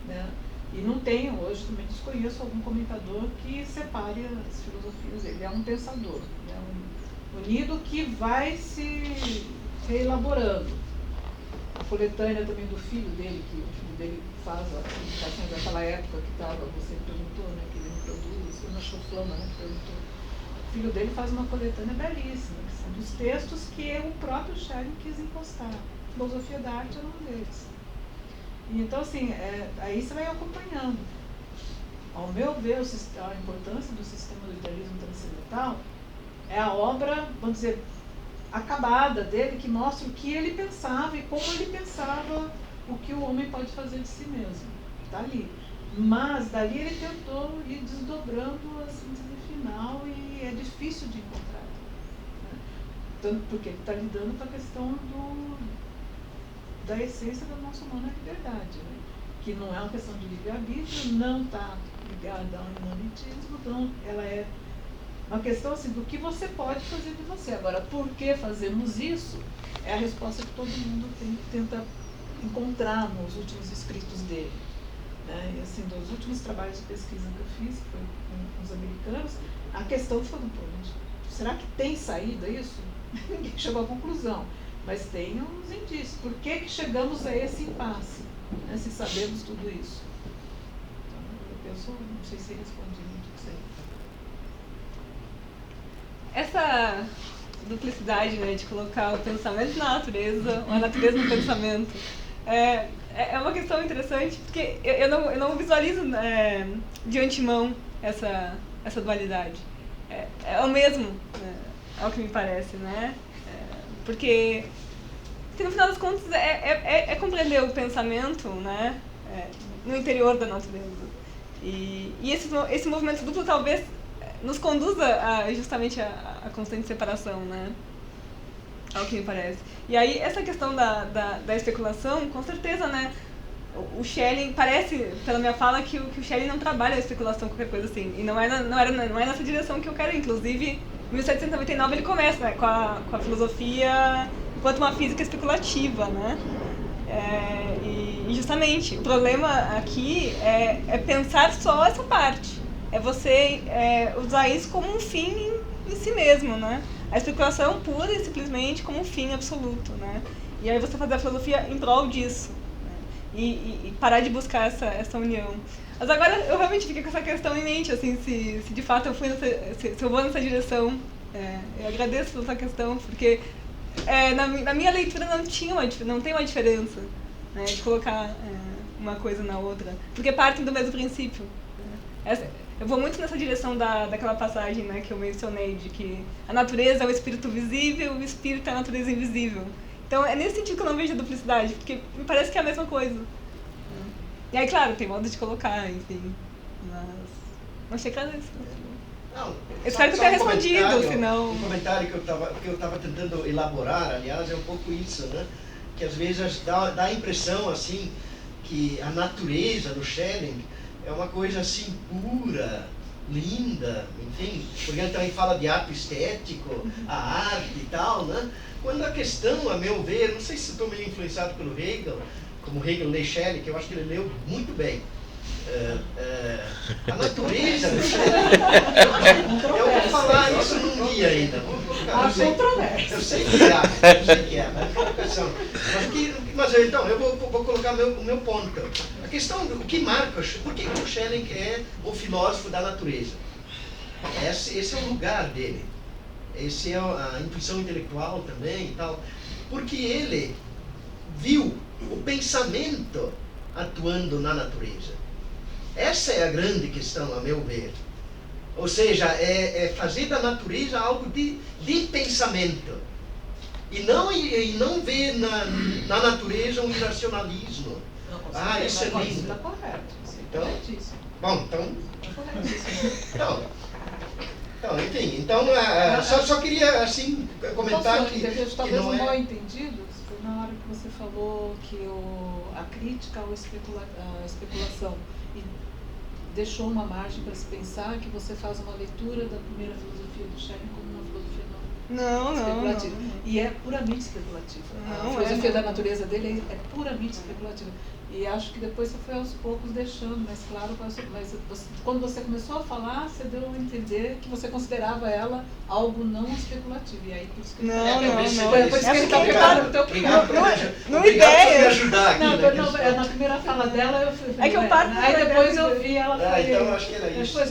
Né? E não tem, hoje também desconheço algum comentador que separe as filosofias. Ele é um pensador, é um unido que vai se reelaborando. A coletânea também do filho dele, que o filho dele faz as publicações daquela época que estava, você perguntou, né, que ele não produz, eu não achou Flama, né, que perguntou. O filho dele faz uma coletânea belíssima, que são dos textos que o próprio Schelling quis encostar. A filosofia da arte era um deles. E então, assim, aí você vai acompanhando. Ao meu ver, a importância do sistema do idealismo transcendental é a obra, vamos dizer, acabada dele, que mostra o que ele pensava e como ele pensava o que o homem pode fazer de si mesmo. Está ali. Mas dali ele tentou ir desdobrando a síntese final e é difícil de encontrar. Né? Tanto porque ele está lidando com a questão da essência do nosso humano, a liberdade. Né? Que não é uma questão de livre-arbítrio, não está ligada ao imanitismo, então ela é uma questão assim, do que você pode fazer de você. Agora, por que fazemos isso? É a resposta que todo mundo tenta encontrar nos últimos escritos dele. Né? E assim, dos últimos trabalhos de pesquisa que eu fiz, que foi com os americanos, a questão foi, será que tem saída isso? Ninguém chegou à conclusão, mas tem uns indícios. Por que chegamos a esse impasse, né? Se sabemos tudo isso? Então, eu penso, não sei se respondi muito isso aí. Essa duplicidade, né, de colocar o pensamento na natureza, ou a natureza no pensamento, é uma questão interessante, porque eu não visualizo de antemão essa dualidade. É o mesmo, ao que me parece, né? Porque no final das contas é compreender o pensamento, né, no interior da natureza. E esse movimento duplo talvez nos conduza justamente a constante separação, né? Ao que me parece. E aí, essa questão da especulação, com certeza, né? O Schelling, parece, pela minha fala, que o Schelling não trabalha a especulação, qualquer coisa assim. E não é nessa direção que eu quero. Inclusive, em 1799 ele começa, né, com a filosofia enquanto uma física especulativa, né? E justamente, o problema aqui é pensar só essa parte. É você usar isso como um fim em si mesmo, né? A especulação pura e simplesmente como um fim absoluto, né? E aí você fazer a filosofia em prol disso, né? E parar de buscar essa união. Mas agora eu realmente fiquei com essa questão em mente, assim, se de fato se eu vou nessa direção. Eu agradeço por essa questão, porque na minha leitura não tem uma diferença, né, de colocar uma coisa na outra, porque partem do mesmo princípio. Eu vou muito nessa direção daquela passagem, né, que eu mencionei, de que a natureza é o espírito visível, o espírito é a natureza invisível. Então é nesse sentido que eu não vejo a duplicidade, porque me parece que é a mesma coisa. E aí, claro, tem modo de colocar, enfim, mas achei que era isso. Não, eu espero que eu tenha respondido, senão... Um comentário que eu estava tentando elaborar, aliás, é um pouco isso, né? Que às vezes dá a impressão, assim, que a natureza do Schelling é uma coisa assim pura, linda, enfim, porque ele também fala de ato estético, a arte e tal, né? Quando a questão, a meu ver, não sei se estou meio influenciado pelo Hegel, como Hegel lê Schelling, que eu acho que ele leu muito bem. A natureza do Schelling, eu vou falar isso num dia ainda. Eu sei que é, mas provocação. Mas então, eu vou colocar o meu ponto. A questão do que marca, por que o Schelling é o filósofo da natureza? Esse é o lugar dele. Esse é a intuição intelectual também e tal. Porque ele viu o pensamento atuando na natureza. Essa é a grande questão, a meu ver. Ou seja, é fazer da natureza algo de pensamento. E não ver na natureza um irracionalismo. Não, isso é lindo. Está correto. Então, corretíssimo. Bom, então... Está corretíssimo. Então, só queria, assim, comentar que talvez não um é... mal entendido foi na hora que você falou que a crítica à especulação e deixou uma margem para se pensar que você faz uma leitura da primeira filosofia do Schelling como uma filosofia especulativa. Não. E é puramente especulativa. Não, a filosofia da natureza dele é puramente especulativa. E acho que depois você foi aos poucos deixando, mas claro, quando você começou a falar, você deu a entender que você considerava ela algo não especulativo. E aí, por isso que Não. Por isso que ele tá pegando no teu No ideia. me ajudar aqui, Não, na primeira fala dela eu fui. É que eu parto aí da depois ideia eu vi ela então eu acho que era isso. Depois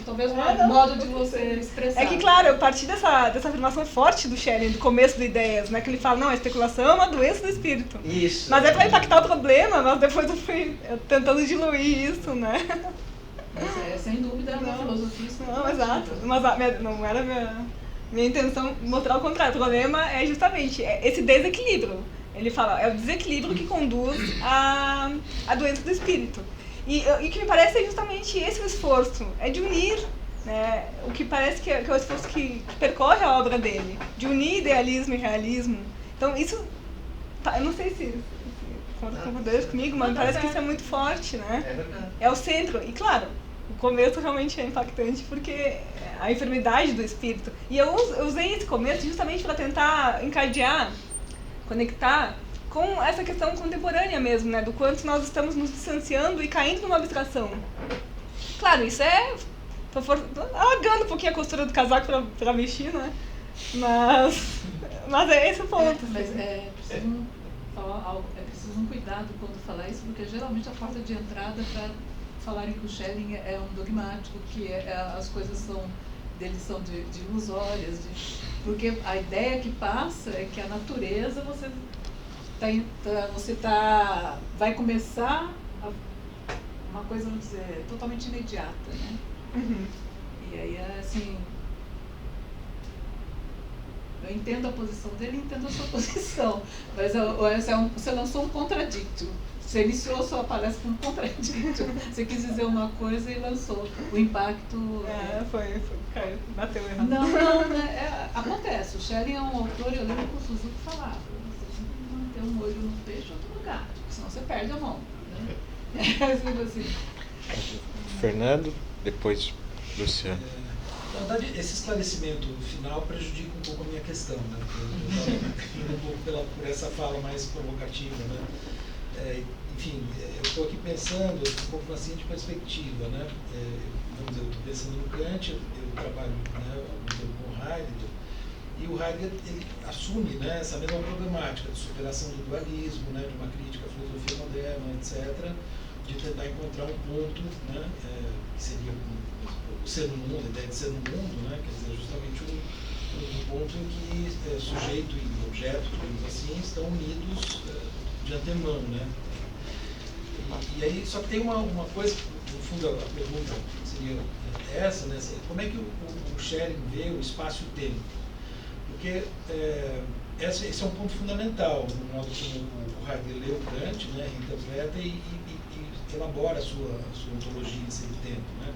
talvez um modo de você expressar. É que, claro, eu parti dessa afirmação forte do Schelling, do começo do Ideias, né? Que ele fala, não, a especulação é uma doença do espírito. Isso. Mas é pra impactar o problema, mas depois eu fui tentando diluir isso, né? Mas é, sem dúvida, uma filosofia. Não, exato. Mas não era minha intenção mostrar o contrário. O problema é justamente esse desequilíbrio. Ele fala, é o desequilíbrio que conduz à doença do espírito. E o que me parece é justamente esse o esforço, é de unir, né, o que parece que é o esforço que percorre a obra dele, de unir idealismo e realismo. Então isso, eu não sei se concordam comigo, mas me parece que isso é muito forte, né? É verdade. É o centro, e claro, o começo realmente é impactante porque a enfermidade do espírito. E eu usei esse começo justamente para tentar encadear, conectar com essa questão contemporânea mesmo, né? Do quanto nós estamos nos distanciando e caindo numa abstração. Claro, isso é alargando um pouquinho a costura do casaco pra vestir, né? Mas é esse o ponto. Mas é preciso falar algo, é preciso um cuidado quando falar isso, porque geralmente a porta de entrada para falarem que o Schelling é um dogmático, que as coisas dele são de ilusórias, porque a ideia que passa é que a natureza vai começar uma coisa, vamos dizer, totalmente imediata, né? Uhum. E aí, assim, eu entendo a posição dele e entendo a sua posição, mas você lançou um contradicto. Você iniciou a sua palestra com um contradicto. Você quis dizer uma coisa e lançou. O impacto... Caiu, bateu errado. Não, né? Acontece. O Schelling é um autor, eu lembro que o Suzuki falava, você tem que manter um olho no peixe e outro no gato, porque senão você perde a mão. Né? Assim. Fernando, depois Luciano. Na verdade, esse esclarecimento final prejudica um pouco a minha questão, né? Eu estava indo um pouco por essa fala mais provocativa, né? Enfim, eu estou aqui pensando um pouco na seguinte perspectiva, né? Vamos dizer, eu estou pensando no Kant, eu trabalho, né, há algum tempo com Heidegger, e o Heidegger ele assume, né, essa mesma problemática de superação do dualismo, né, de uma crítica à filosofia moderna, etc., de tentar encontrar um ponto, né, que seria o ser no mundo, a ideia de ser no mundo, né, quer dizer, justamente um ponto em que sujeito e objeto, digamos assim, estão unidos de antemão, né? E aí, só que tem uma coisa, no fundo a pergunta seria essa, né? Como é que o Schelling vê o espaço e o tempo? Porque esse é um ponto fundamental no modo como o Heidegger lê o Kant, né, interpreta e elabora a sua ontologia em seu tempo, né?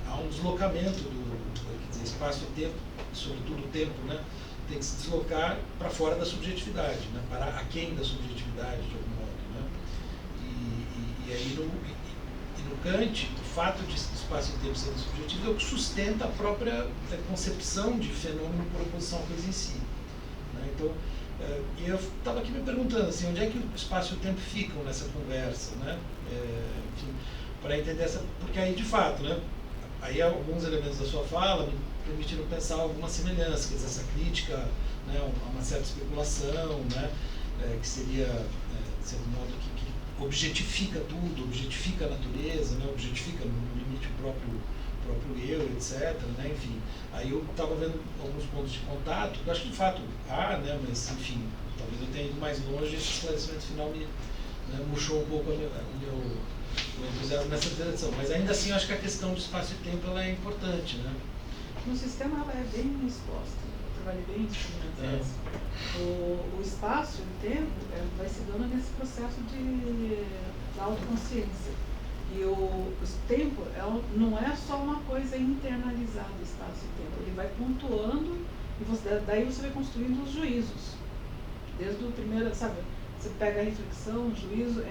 Há um deslocamento quer dizer, espaço e tempo, sobretudo o tempo, né, tem que se deslocar para fora da subjetividade, né, para aquém da subjetividade, de algum modo, né? E aí no Kant, o fato de espaço e tempo serem subjetivos é o que sustenta a própria concepção de fenômeno por oposição à coisa em si, né? Então, e eu estava aqui me perguntando assim, onde é que o espaço e o tempo ficam nessa conversa, né? Enfim, para entender porque aí de fato, né, aí alguns elementos da sua fala me permitiram pensar alguma semelhança, quer dizer, essa crítica, né, a uma certa especulação, né, que seria, de certo modo, que objetifica tudo, objetifica a natureza, né, objetifica no limite o próprio eu, etc., né, enfim. Aí eu estava vendo alguns pontos de contato, que eu acho que de fato há, né, mas enfim, talvez eu tenha ido mais longe e esse esclarecimento final me murchou um pouco o meu entusiasmo nessa direção. Mas ainda assim eu acho que a questão de espaço e tempo ela é importante, né? No sistema ela é bem exposta, eu trabalhei bem isso. O espaço e o tempo vai se dando nesse processo da autoconsciência. E o tempo não é só uma coisa internalizada, o espaço e tempo. Ele vai pontuando e daí você vai construindo os juízos. Desde o primeiro, sabe, você pega a reflexão, o juízo,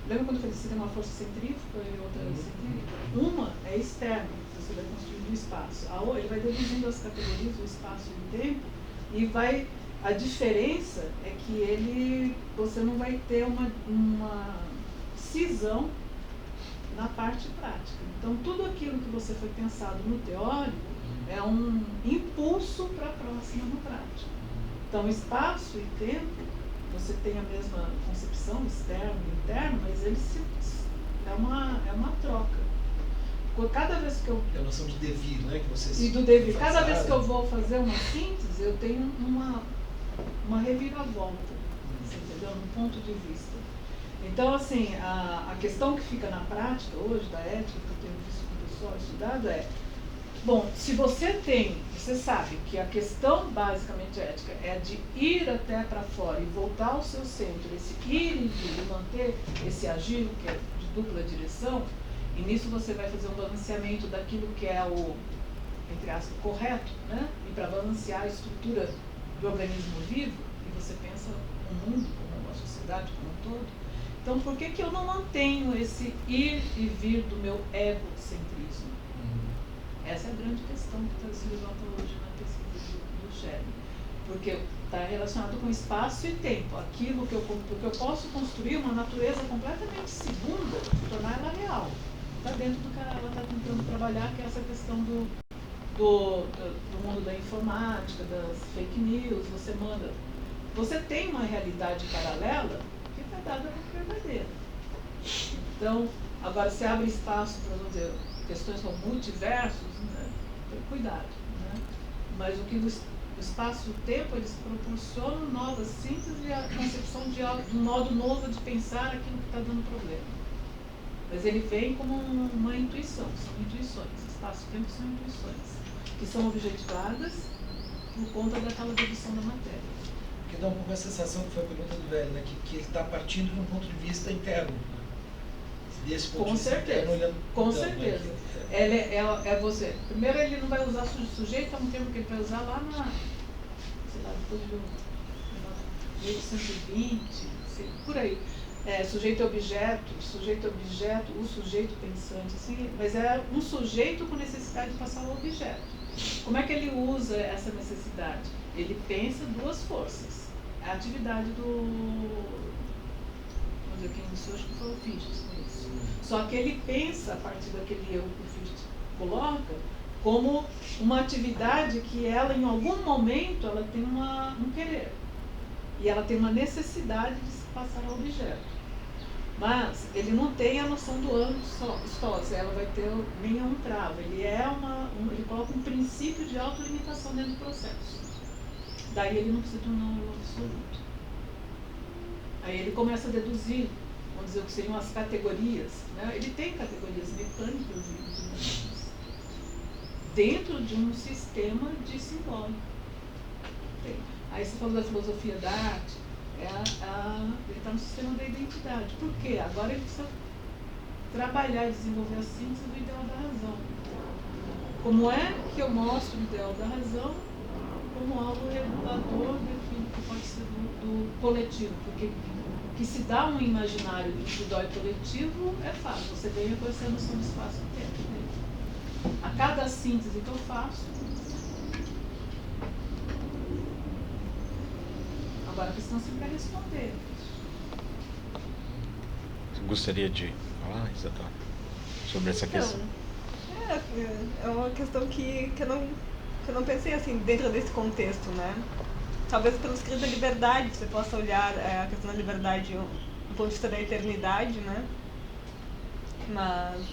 lembra quando eu falei que você tem uma força centrífuga e outra centrífuga? Uma é externa, você vai construindo o espaço. Ele vai deduzindo as categorias, o espaço e o tempo, e vai A diferença é que você não vai ter uma cisão na parte prática. Então, tudo aquilo que você foi pensado no teórico é um impulso para a próxima no prático. Então, espaço e tempo, você tem a mesma concepção, externo e interno, mas eles é uma troca. Cada vez que eu... É a noção de devir, né? Que vocês E do devir. Cada vez que eu vou fazer uma síntese, eu tenho uma reviravolta, você entendeu? Um ponto de vista. Então, assim, a questão que fica na prática hoje, da ética, que eu tenho visto com o pessoal estudado, é... Bom, se você sabe que a questão basicamente ética é de ir até para fora e voltar ao seu centro, esse ir e vir e manter esse agir, que é de dupla direção, e nisso você vai fazer um balanceamento daquilo que é o, entre aspas, correto, né? E para balancear a estrutura do organismo vivo, e você pensa o mundo como a sociedade como um todo. Então, por que eu não mantenho esse ir e vir do meu egocentrismo? Essa é a grande questão que se levanta hoje na pesquisa do Schelling. Porque está relacionado com espaço e tempo. Aquilo porque eu posso construir uma natureza completamente segunda, tornar ela real. Está dentro do que ela está tentando trabalhar, que é essa questão do mundo da informática, das fake news. Você tem uma realidade paralela que está dada como verdadeira. Então, agora você abre espaço para, vamos dizer, questões como multiversos, né? Cuidado, né? Mas o que o espaço e o tempo, eles proporcionam novas sínteses e a concepção de um modo novo de pensar aquilo que está dando problema. Mas ele vem como uma intuição, são intuições, espaço e tempo são intuições, que são objetivadas por conta daquela dedução da matéria. Porque dá um pouco a sensação, que foi a pergunta do velho, né? Que ele está partindo de um ponto de vista interno. Desse ponto Com de vista certeza, interno, olhando, com então, certeza. Né? É você. Primeiro, ele não vai usar sujeito, é um termo que ele vai usar lá sei lá, depois de 1820, por aí. Sujeito e objeto, o sujeito pensante, assim, mas é um sujeito com necessidade de passar ao objeto. Como é que ele usa essa necessidade? Ele pensa duas forças. A atividade vamos dizer, quem iniciou, acho que foi o Fichte com isso. Só que ele pensa, a partir daquele eu que o Fichte coloca, como uma atividade que ela, em algum momento, ela tem um querer. E ela tem uma necessidade de se passar ao objeto. Mas ele não tem a noção do ano só, ela vai ter nenhum travo. Ele ele coloca um princípio de autolimitação dentro do processo. Daí ele não precisa de um não absoluto. Aí ele começa a deduzir, vamos dizer, o que seriam as categorias. Né? Ele tem categorias mecânicas e dinâmicas dentro de um sistema de simbólico. Aí você falou da filosofia da arte, ele está no sistema da identidade. Por quê? Agora ele precisa trabalhar e desenvolver a síntese do ideal da razão. Como é que eu mostro o ideal da razão como algo regulador daquilo que pode ser do coletivo? Porque o que se dá um imaginário individual e coletivo é fácil. Você ganha com essa noção de espaço e tempo. Né? A cada síntese que eu faço, agora a questão sempre é responder. Você gostaria de falar, Isadora, sobre essa questão? É uma questão que eu não pensei assim dentro desse contexto, né? Talvez pelo escrito da liberdade, você possa olhar a questão da liberdade do ponto de vista da eternidade, né? Mas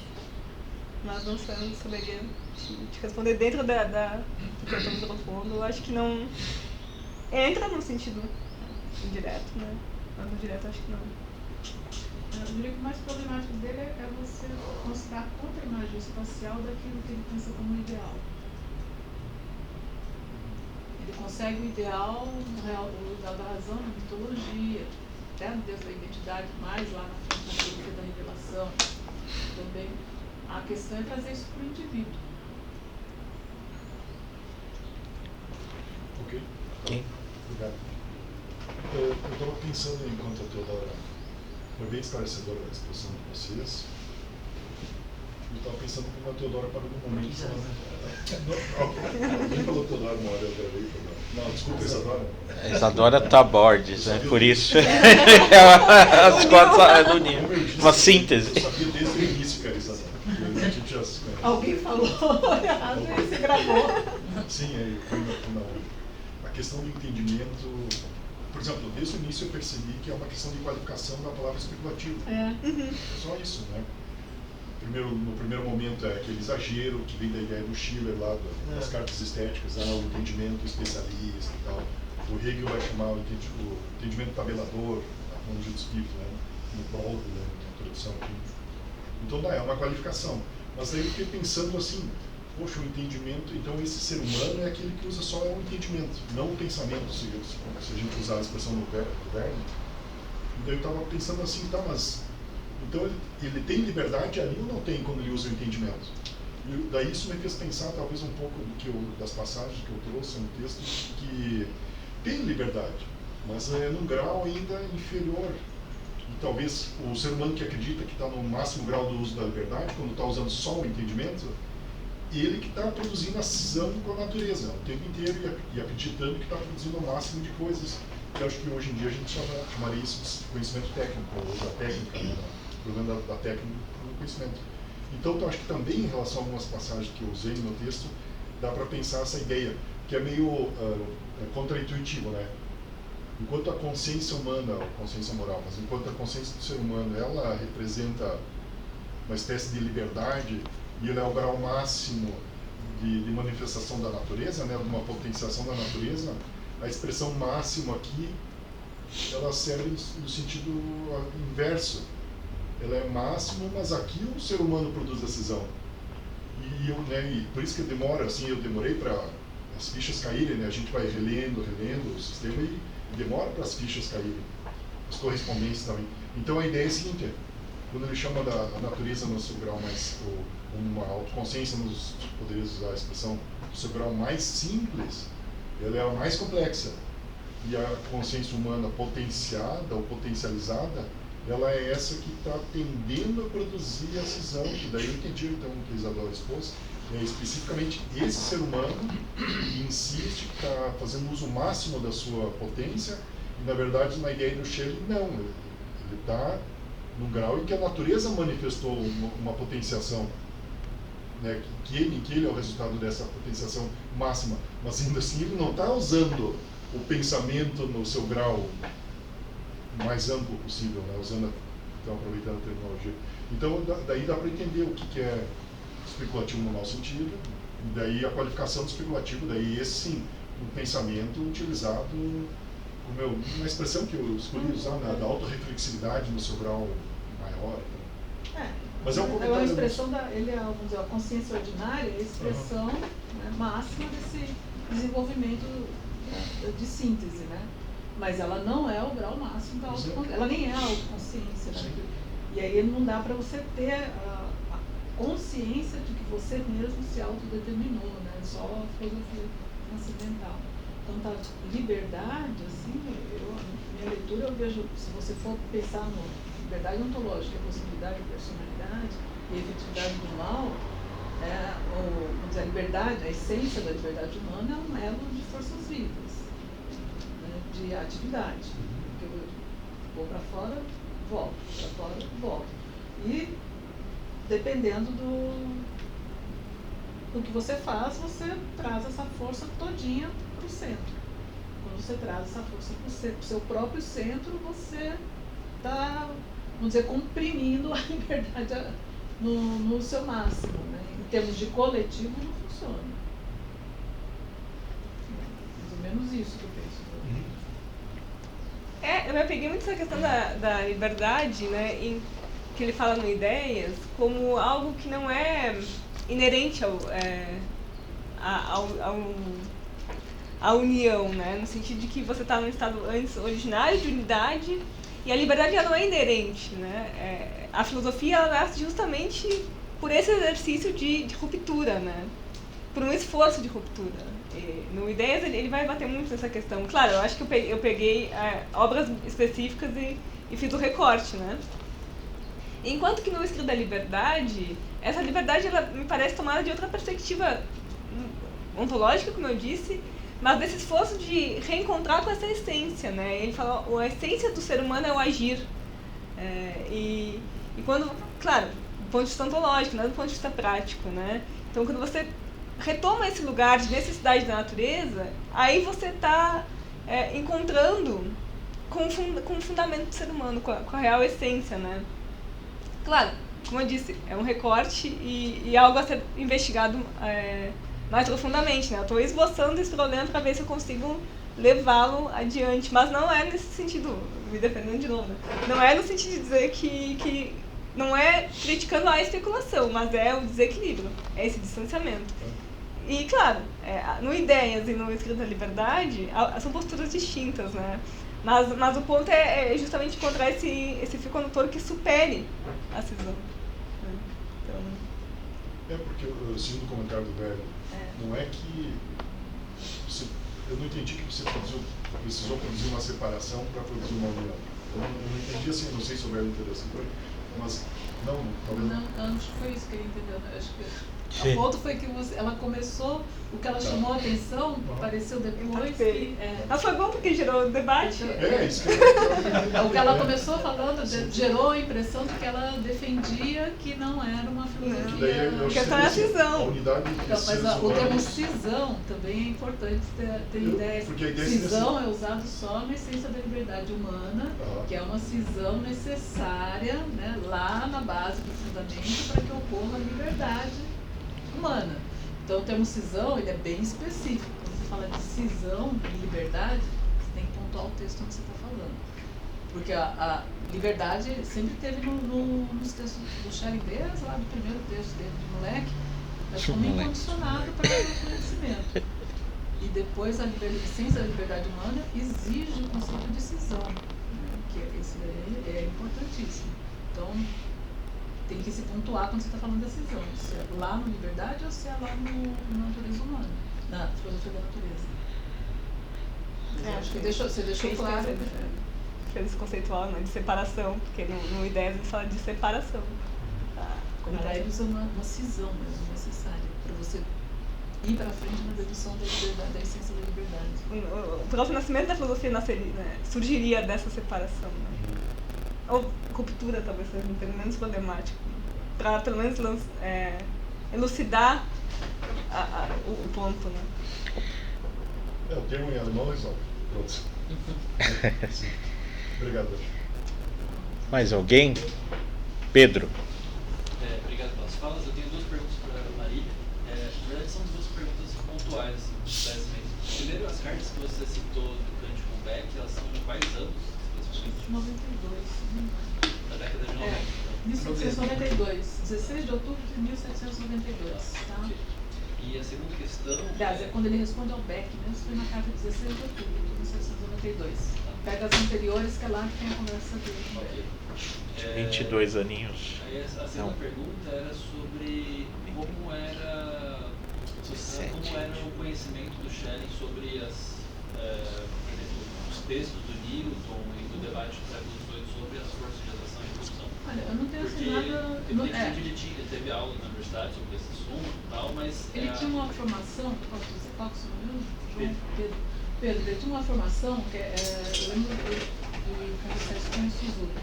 não saberia te responder dentro do que eu estou me propondo. Eu acho que não entra no sentido indireto, né? Mas no direto acho que não. Eu diria que o mais problemático dele é você mostrar a contra-imagem espacial daquilo que ele pensa como ideal. Ele consegue o ideal da razão na mitologia, até no Deus da identidade, mais lá na frente da teoria da revelação. Também a questão é trazer isso para o indivíduo. Ok? Ok. Obrigado. Eu estava pensando, enquanto foi bem esclarecedora a exposição de vocês, eu estava estava pensando como a Teodora parou no momento. Alguém falou Teodora uma hora, eu gravei. Não, desculpa, Isadora. A Isadora tá Borges, né? Por isso as quatro do Ninho. Uma síntese. Eu sabia desde o início, cara, Isadora. A gente já se conhece. Alguém falou errado e você gravou. Sim, foi a questão do entendimento. Por exemplo, desde o início eu percebi que é uma questão de qualificação da palavra especulativo. É só isso, né? No primeiro momento é aquele exagero que vem da ideia do Schiller lá, das cartas estéticas, o entendimento especialista e tal. O Hegel vai chamar o entendimento tabelador, a fonte do espírito, né? No prólogo, né? Na introdução aqui. Então é uma qualificação. Mas aí eu fiquei pensando assim, poxa, o entendimento, então esse ser humano é aquele que usa só o entendimento, não o pensamento, se a gente usar a expressão do verbo. Então eu estava pensando assim, tá, mas então ele tem liberdade ali ou não tem quando ele usa o entendimento? E daí isso me fez pensar talvez um pouco das passagens que eu trouxe no texto, que tem liberdade, mas é num grau ainda inferior. E talvez o ser humano que acredita que está no máximo grau do uso da liberdade, quando está usando só o entendimento, ele que está produzindo a cisão com a natureza o tempo inteiro e acreditando que está produzindo o máximo de coisas. Eu acho que hoje em dia a gente chamaria isso de conhecimento técnico, ou da técnica, né? O problema da técnica no conhecimento. Então, eu acho que também em relação a algumas passagens que eu usei no meu texto, dá para pensar essa ideia, que é meio contraintuitivo, né? Enquanto a consciência humana, a consciência moral, mas enquanto a consciência do ser humano, ela representa uma espécie de liberdade, e ele é o grau máximo de manifestação da natureza, né, de uma potenciação da natureza, a expressão máxima aqui, ela serve no sentido inverso. Ela é máxima, mas aqui o ser humano produz a cisão. E por isso que demora, assim, eu demorei para as fichas caírem, né? A gente vai relendo o sistema e demora para as fichas caírem, as correspondências também. Então a ideia é a seguinte, quando ele chama da natureza no seu grau mais, uma autoconsciência, nos poderes usar a expressão, no seu grau mais simples, ela é a mais complexa. E a consciência humana potenciada ou potencializada, ela é essa que está tendendo a produzir a cisão, que daí eu entendi então o que a Isadora expôs, é especificamente esse ser humano que insiste, que está fazendo uso máximo da sua potência, e na verdade na ideia do Schelling não, ele está no grau em que a natureza manifestou uma potenciação, né, que ele é o resultado dessa potenciação máxima, mas ainda assim ele não está usando o pensamento no seu grau mais amplo possível, né? Então, aproveitando a terminologia. Então, daí dá para entender o que é especulativo no mau sentido, e daí a qualificação do especulativo, daí esse sim, um pensamento utilizado, uma expressão que eu escolhi usar, né, da autorreflexividade no seu grau maior. Né? Mas é um comentário. A expressão vamos dizer, a consciência ordinária é a expressão né, máxima desse desenvolvimento de síntese, né? Mas ela não é o grau máximo da autoconsciência, ela nem é a autoconsciência, né? E aí não dá para você ter a consciência de que você mesmo se autodeterminou, né? Só a filosofia transcendental. Então, tá, liberdade, assim, minha leitura eu vejo, se você for pensar no liberdade ontológica, a possibilidade de personalidade e a efetividade do mal, vamos dizer, a liberdade, a essência da liberdade humana é um elo de forças vivas, né, de atividade. Eu vou para fora, volto, para fora, volto. E dependendo do que você faz, você traz essa força todinha para o centro. Quando você traz essa força para o seu próprio centro, você está, vamos dizer, comprimindo a liberdade no seu máximo, né? Em termos de coletivo, não funciona. Mais ou menos isso que eu penso. Eu me apeguei muito nessa questão da liberdade, né, que ele fala no Ideias, como algo que não é inerente à união, né, no sentido de que você está num estado antes originário de unidade e a liberdade ela não é inerente, né, a filosofia ela nasce justamente por esse exercício de ruptura, né, por um esforço de ruptura. No Ideias ele vai bater muito nessa questão. Claro, eu acho que eu peguei obras específicas e fiz o recorte, né? Enquanto que no escrito da liberdade, essa liberdade ela me parece tomada de outra perspectiva ontológica, como eu disse, mas desse esforço de reencontrar com essa essência, né? Ele fala, a essência do ser humano é o agir. E quando, claro, do ponto de vista ontológico, não do ponto de vista prático, né? Então, quando você retoma esse lugar de necessidade da natureza, aí você está encontrando com o fundamento do ser humano, com a real essência, né? Claro, como eu disse, é um recorte e algo a ser investigado mais profundamente, né? Eu estou esboçando esse problema para ver se eu consigo levá-lo adiante, mas não é nesse sentido, me defendendo de novo, né? Não é no sentido de dizer que não é criticando a especulação, mas é o desequilíbrio, é esse distanciamento. E, claro, no Ideias e no Escrito da Liberdade, são posturas distintas, né? Mas o ponto é justamente encontrar esse fio condutor que supere a cisão. Então... porque eu sigo o comentário do Velho. Não é que... eu não entendi que você precisou produzir uma separação para produzir uma união. Eu não entendi assim, não sei se o Velho entendeu assim, mas não, talvez não. Não, acho que foi isso que ele entendeu. Acho que o ponto foi que ela começou, o que ela chamou a atenção, apareceu depois. Mas foi bom porque gerou debate. Isso que eu o que ela começou falando gerou a impressão de que ela defendia que não era uma filosofia. Porque essa é a cisão. Mas o termo cisão também é importante ter ideia. Cisão é usado só na essência da liberdade humana, que é uma cisão necessária, né, lá na base do fundamento para que ocorra a liberdade humana. Então o termo cisão ele é bem específico. Quando você fala de cisão e liberdade, você tem que pontuar o texto onde você está falando. Porque a liberdade sempre teve nos textos do Schelling, desde lá do primeiro texto dele de moleque, mas como incondicionado para o conhecimento. E depois a essência da liberdade humana exige o conceito de cisão, né, que esse é importantíssimo. Então tem que se pontuar quando você está falando da cisão, se é lá no Liberdade ou se é lá na natureza humana, na filosofia da natureza. Acho que você deixou claro. Esse conceitual, né, de separação, porque no Ideias ele fala de separação. Para ele usa uma cisão mesmo necessária, para você ir para frente na dedução da liberdade, da essência da liberdade. O próprio nascimento da filosofia surgiria dessa separação, né? Ou ruptura, talvez seja um termo menos problemático, para pelo menos elucidar o ponto, né? O termo em alemão resolve. Pronto. Obrigado. Mais alguém? Pedro. Obrigado pelas falas. Eu tenho duas perguntas para a Marília. Na verdade, são duas perguntas pontuais, assim, primeiro, as cartas que você citou do Kant com Beck, elas são de quais anos? 92. Da década de 90. 1792. 16 de outubro de 1792. Tá? E a segunda questão... Aliás, é quando ele responde ao Beck, mesmo foi na carta 16 de outubro de 1792. Pega as anteriores, que é lá que tem a conversa dele com ele. 22 aninhos. Aí a segunda pergunta era sobre como era o conhecimento do Schelling sobre os textos do Newton e do debate do século XVIII sobre as forças de atração e repulsão. Olha, eu não tenho assim nada... Ele teve aula na universidade sobre esse assunto e tal, mas... Ele tinha uma formação, posso dizer qual que é o seu nome mesmo? Pedro, ele tinha uma formação, que eu lembro de conversar isso com o Suzuki.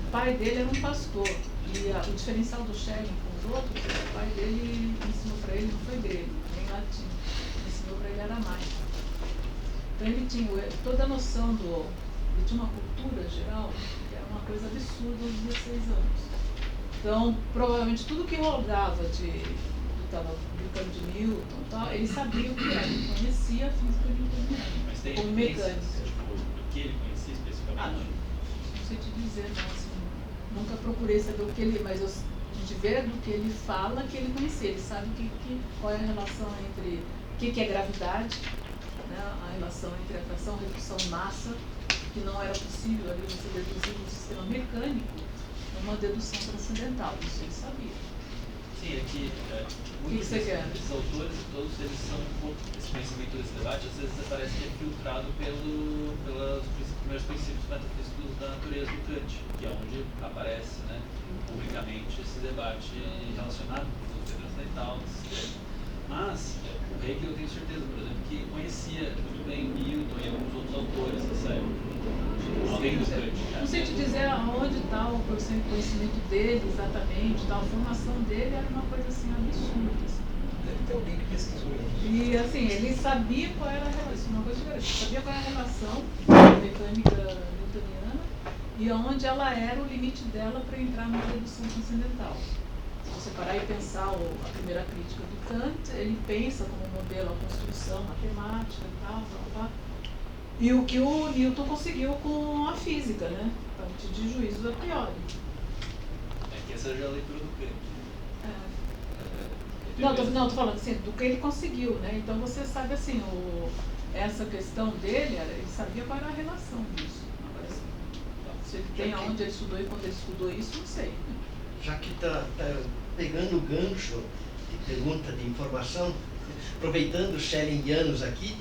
O pai dele era um pastor, e o diferencial do Schelling com os outros, o pai dele ensinou para ele, não foi grego, nem latim, ensinou para ele aramaico. Então ele tinha toda a noção ele tinha uma cultura geral, que era uma coisa absurda aos 16 anos. Então, provavelmente tudo que rodava estava brincando de Newton e tal, ele sabia o que era, ele conhecia a física newtoniana. Mas tem como mecânica. Do que ele conhecia especificamente? Não sei te dizer, não, assim, nunca procurei saber o que ele, mas a gente vê do que ele fala que ele conhecia, ele sabe qual é a relação entre o que é gravidade, né, a relação entre atração, repulsão, massa, que não era possível ali você deduzir no sistema mecânico uma dedução transcendental, isso ele sabia. Sim, é que muitos você quer? desses autores, todos eles são um pouco, esse conhecimento desse debate, às vezes parece que é filtrado pelos primeiros princípios metafísicos da natureza do Kant, que é onde aparece, né, publicamente esse debate relacionado com a filosofia transcendental. Mas o Hegel, eu tenho certeza, por exemplo, que conhecia muito bem Newton e alguns outros autores dessa época, além do Kant. Não sei te dizer aonde está o conhecimento dele exatamente, a formação dele era uma coisa assim absurda. Assim. Deve ter alguém que pesquisou isso. E assim, ele sabia qual era a relação, uma coisa diferente, ele sabia qual era a relação mecânica newtoniana e onde ela era o limite dela para entrar na redução transcendental. Se você parar e pensar a primeira crítica do Kant, ele pensa como modelo a construção matemática e tal, e o que o Newton conseguiu com a física, né? A partir de juízos a priori. É que essa já é a leitura do Kant. Não, tô falando assim, do que ele conseguiu, né? Então você sabe assim, essa questão dele, ele sabia qual era a relação disso. Agora, assim, se ele tem aonde ele estudou e quando ele estudou isso, não sei. Já que está pegando o gancho de pergunta de informação, aproveitando os schellingianos aqui,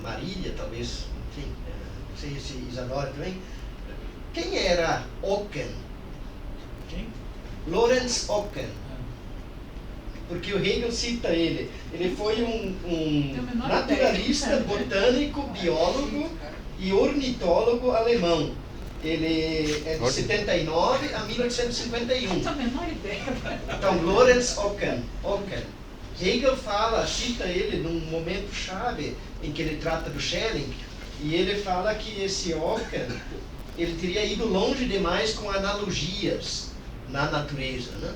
Marília, talvez, enfim, não sei se Isadora também, quem era Ocken? Quem? Lorenz Ocken. Porque o Hegel cita ele. Ele foi um naturalista, botânico, biólogo e ornitólogo alemão. Ele é de 79 a 1851. Não tenho a menor ideia. Então, Lorenz Ocken. Hegel cita ele num momento chave em que ele trata do Schelling, e ele fala que esse Ocken, ele teria ido longe demais com analogias na natureza, né?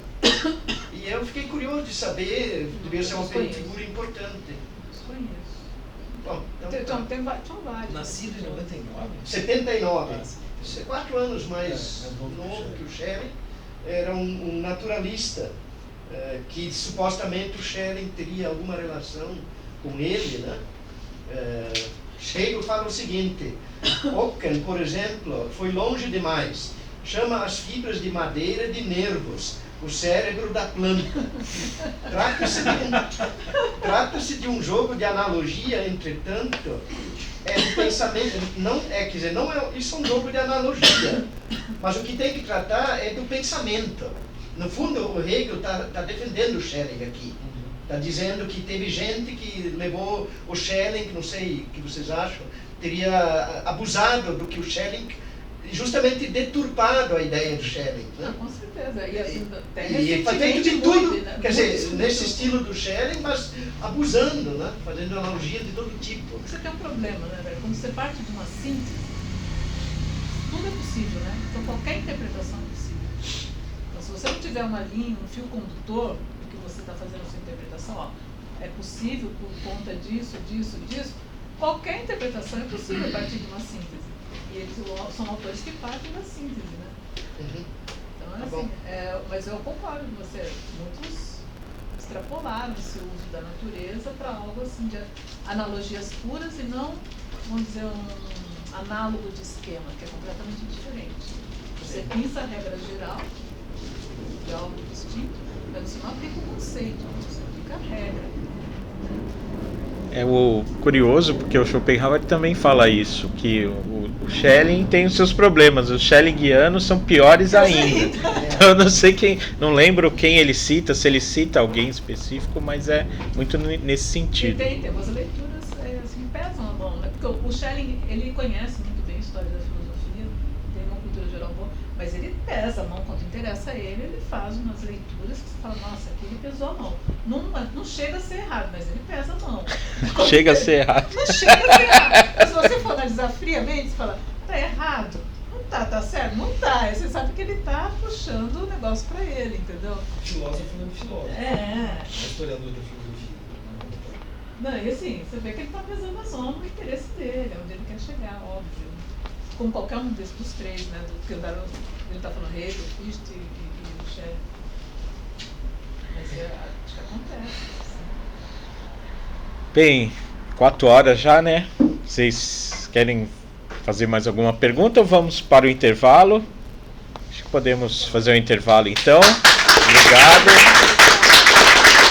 E eu fiquei curioso de saber, devia ser uma figura importante. Conheço. Bom, Então, tinham vários. Nascido em 99? 79. Ah, sim. 4 anos mais novo que o Schelling. Era um naturalista que supostamente o Schelling teria alguma relação com ele, né? Hegel fala o seguinte: Ocken, por exemplo, foi longe demais. Chama as fibras de madeira de nervos, o cérebro da planta. Trata-se de um jogo de analogia, entretanto, é do pensamento, isso é um jogo de analogia, mas o que tem que tratar é do pensamento. No fundo, o Hegel está defendendo o Schelling aqui. Está dizendo que teve gente que levou o Schelling, não sei o que vocês acham, teria abusado do que o Schelling, justamente deturpado a ideia do Schelling. Né? Com certeza. E assim, E fazendo de tudo, quer dizer, nesse estilo do Schelling, mas abusando, né? Fazendo analogia de todo tipo. Você tem um problema, né, velho? Quando você parte de uma síntese, tudo é possível, né? Então qualquer interpretação é possível. Então se você não tiver uma linha, um fio condutor do que você está fazendo a sua interpretação, ó, é possível por conta disso, qualquer interpretação é possível a partir de uma síntese. E eles são autores que partem da síntese, né? Então, assim, mas eu concordo com você. Muitos extrapolaram esse uso da natureza para algo assim de analogias puras e não, vamos dizer, um análogo de esquema, que é completamente diferente. Você pensa a regra geral de algo distinto, mas você não aplica o conceito, você aplica a regra. É o curioso, porque o Schopenhauer também fala isso, que o Schelling tem os seus problemas, os Schellingianos são piores ainda. Então eu não sei não lembro quem ele cita, se ele cita alguém específico, mas é muito nesse sentido. E tem umas leituras assim, pesam a mão, né? Porque o Schelling, ele conhece muito bem a história da filosofia, tem uma cultura geral boa, mas ele pesa a mão quando interessa a ele faz umas leituras que você fala, nossa, aqui ele pesou a mão. Não chega a ser errado, mas ele pesa a mão. Chega a ser errado. Não chega a ser errado. Mas se você for analisar friamente, você fala, tá errado. Não tá certo? Não tá. Aí você sabe que ele tá puxando o negócio pra ele, entendeu? Filósofo não é filósofo. É. Historiador da filosofia. Não, e assim, você vê que ele tá pesando a mão no interesse dele, onde ele quer chegar, óbvio. Como qualquer um dos três, né? Do que ele tá falando, Hegel, Fichte e o Schelling. Mas acho que acontece. Bem, 4 horas já, né? Vocês querem fazer mais alguma pergunta ou vamos para o intervalo? Acho que podemos fazer o intervalo então. Obrigado.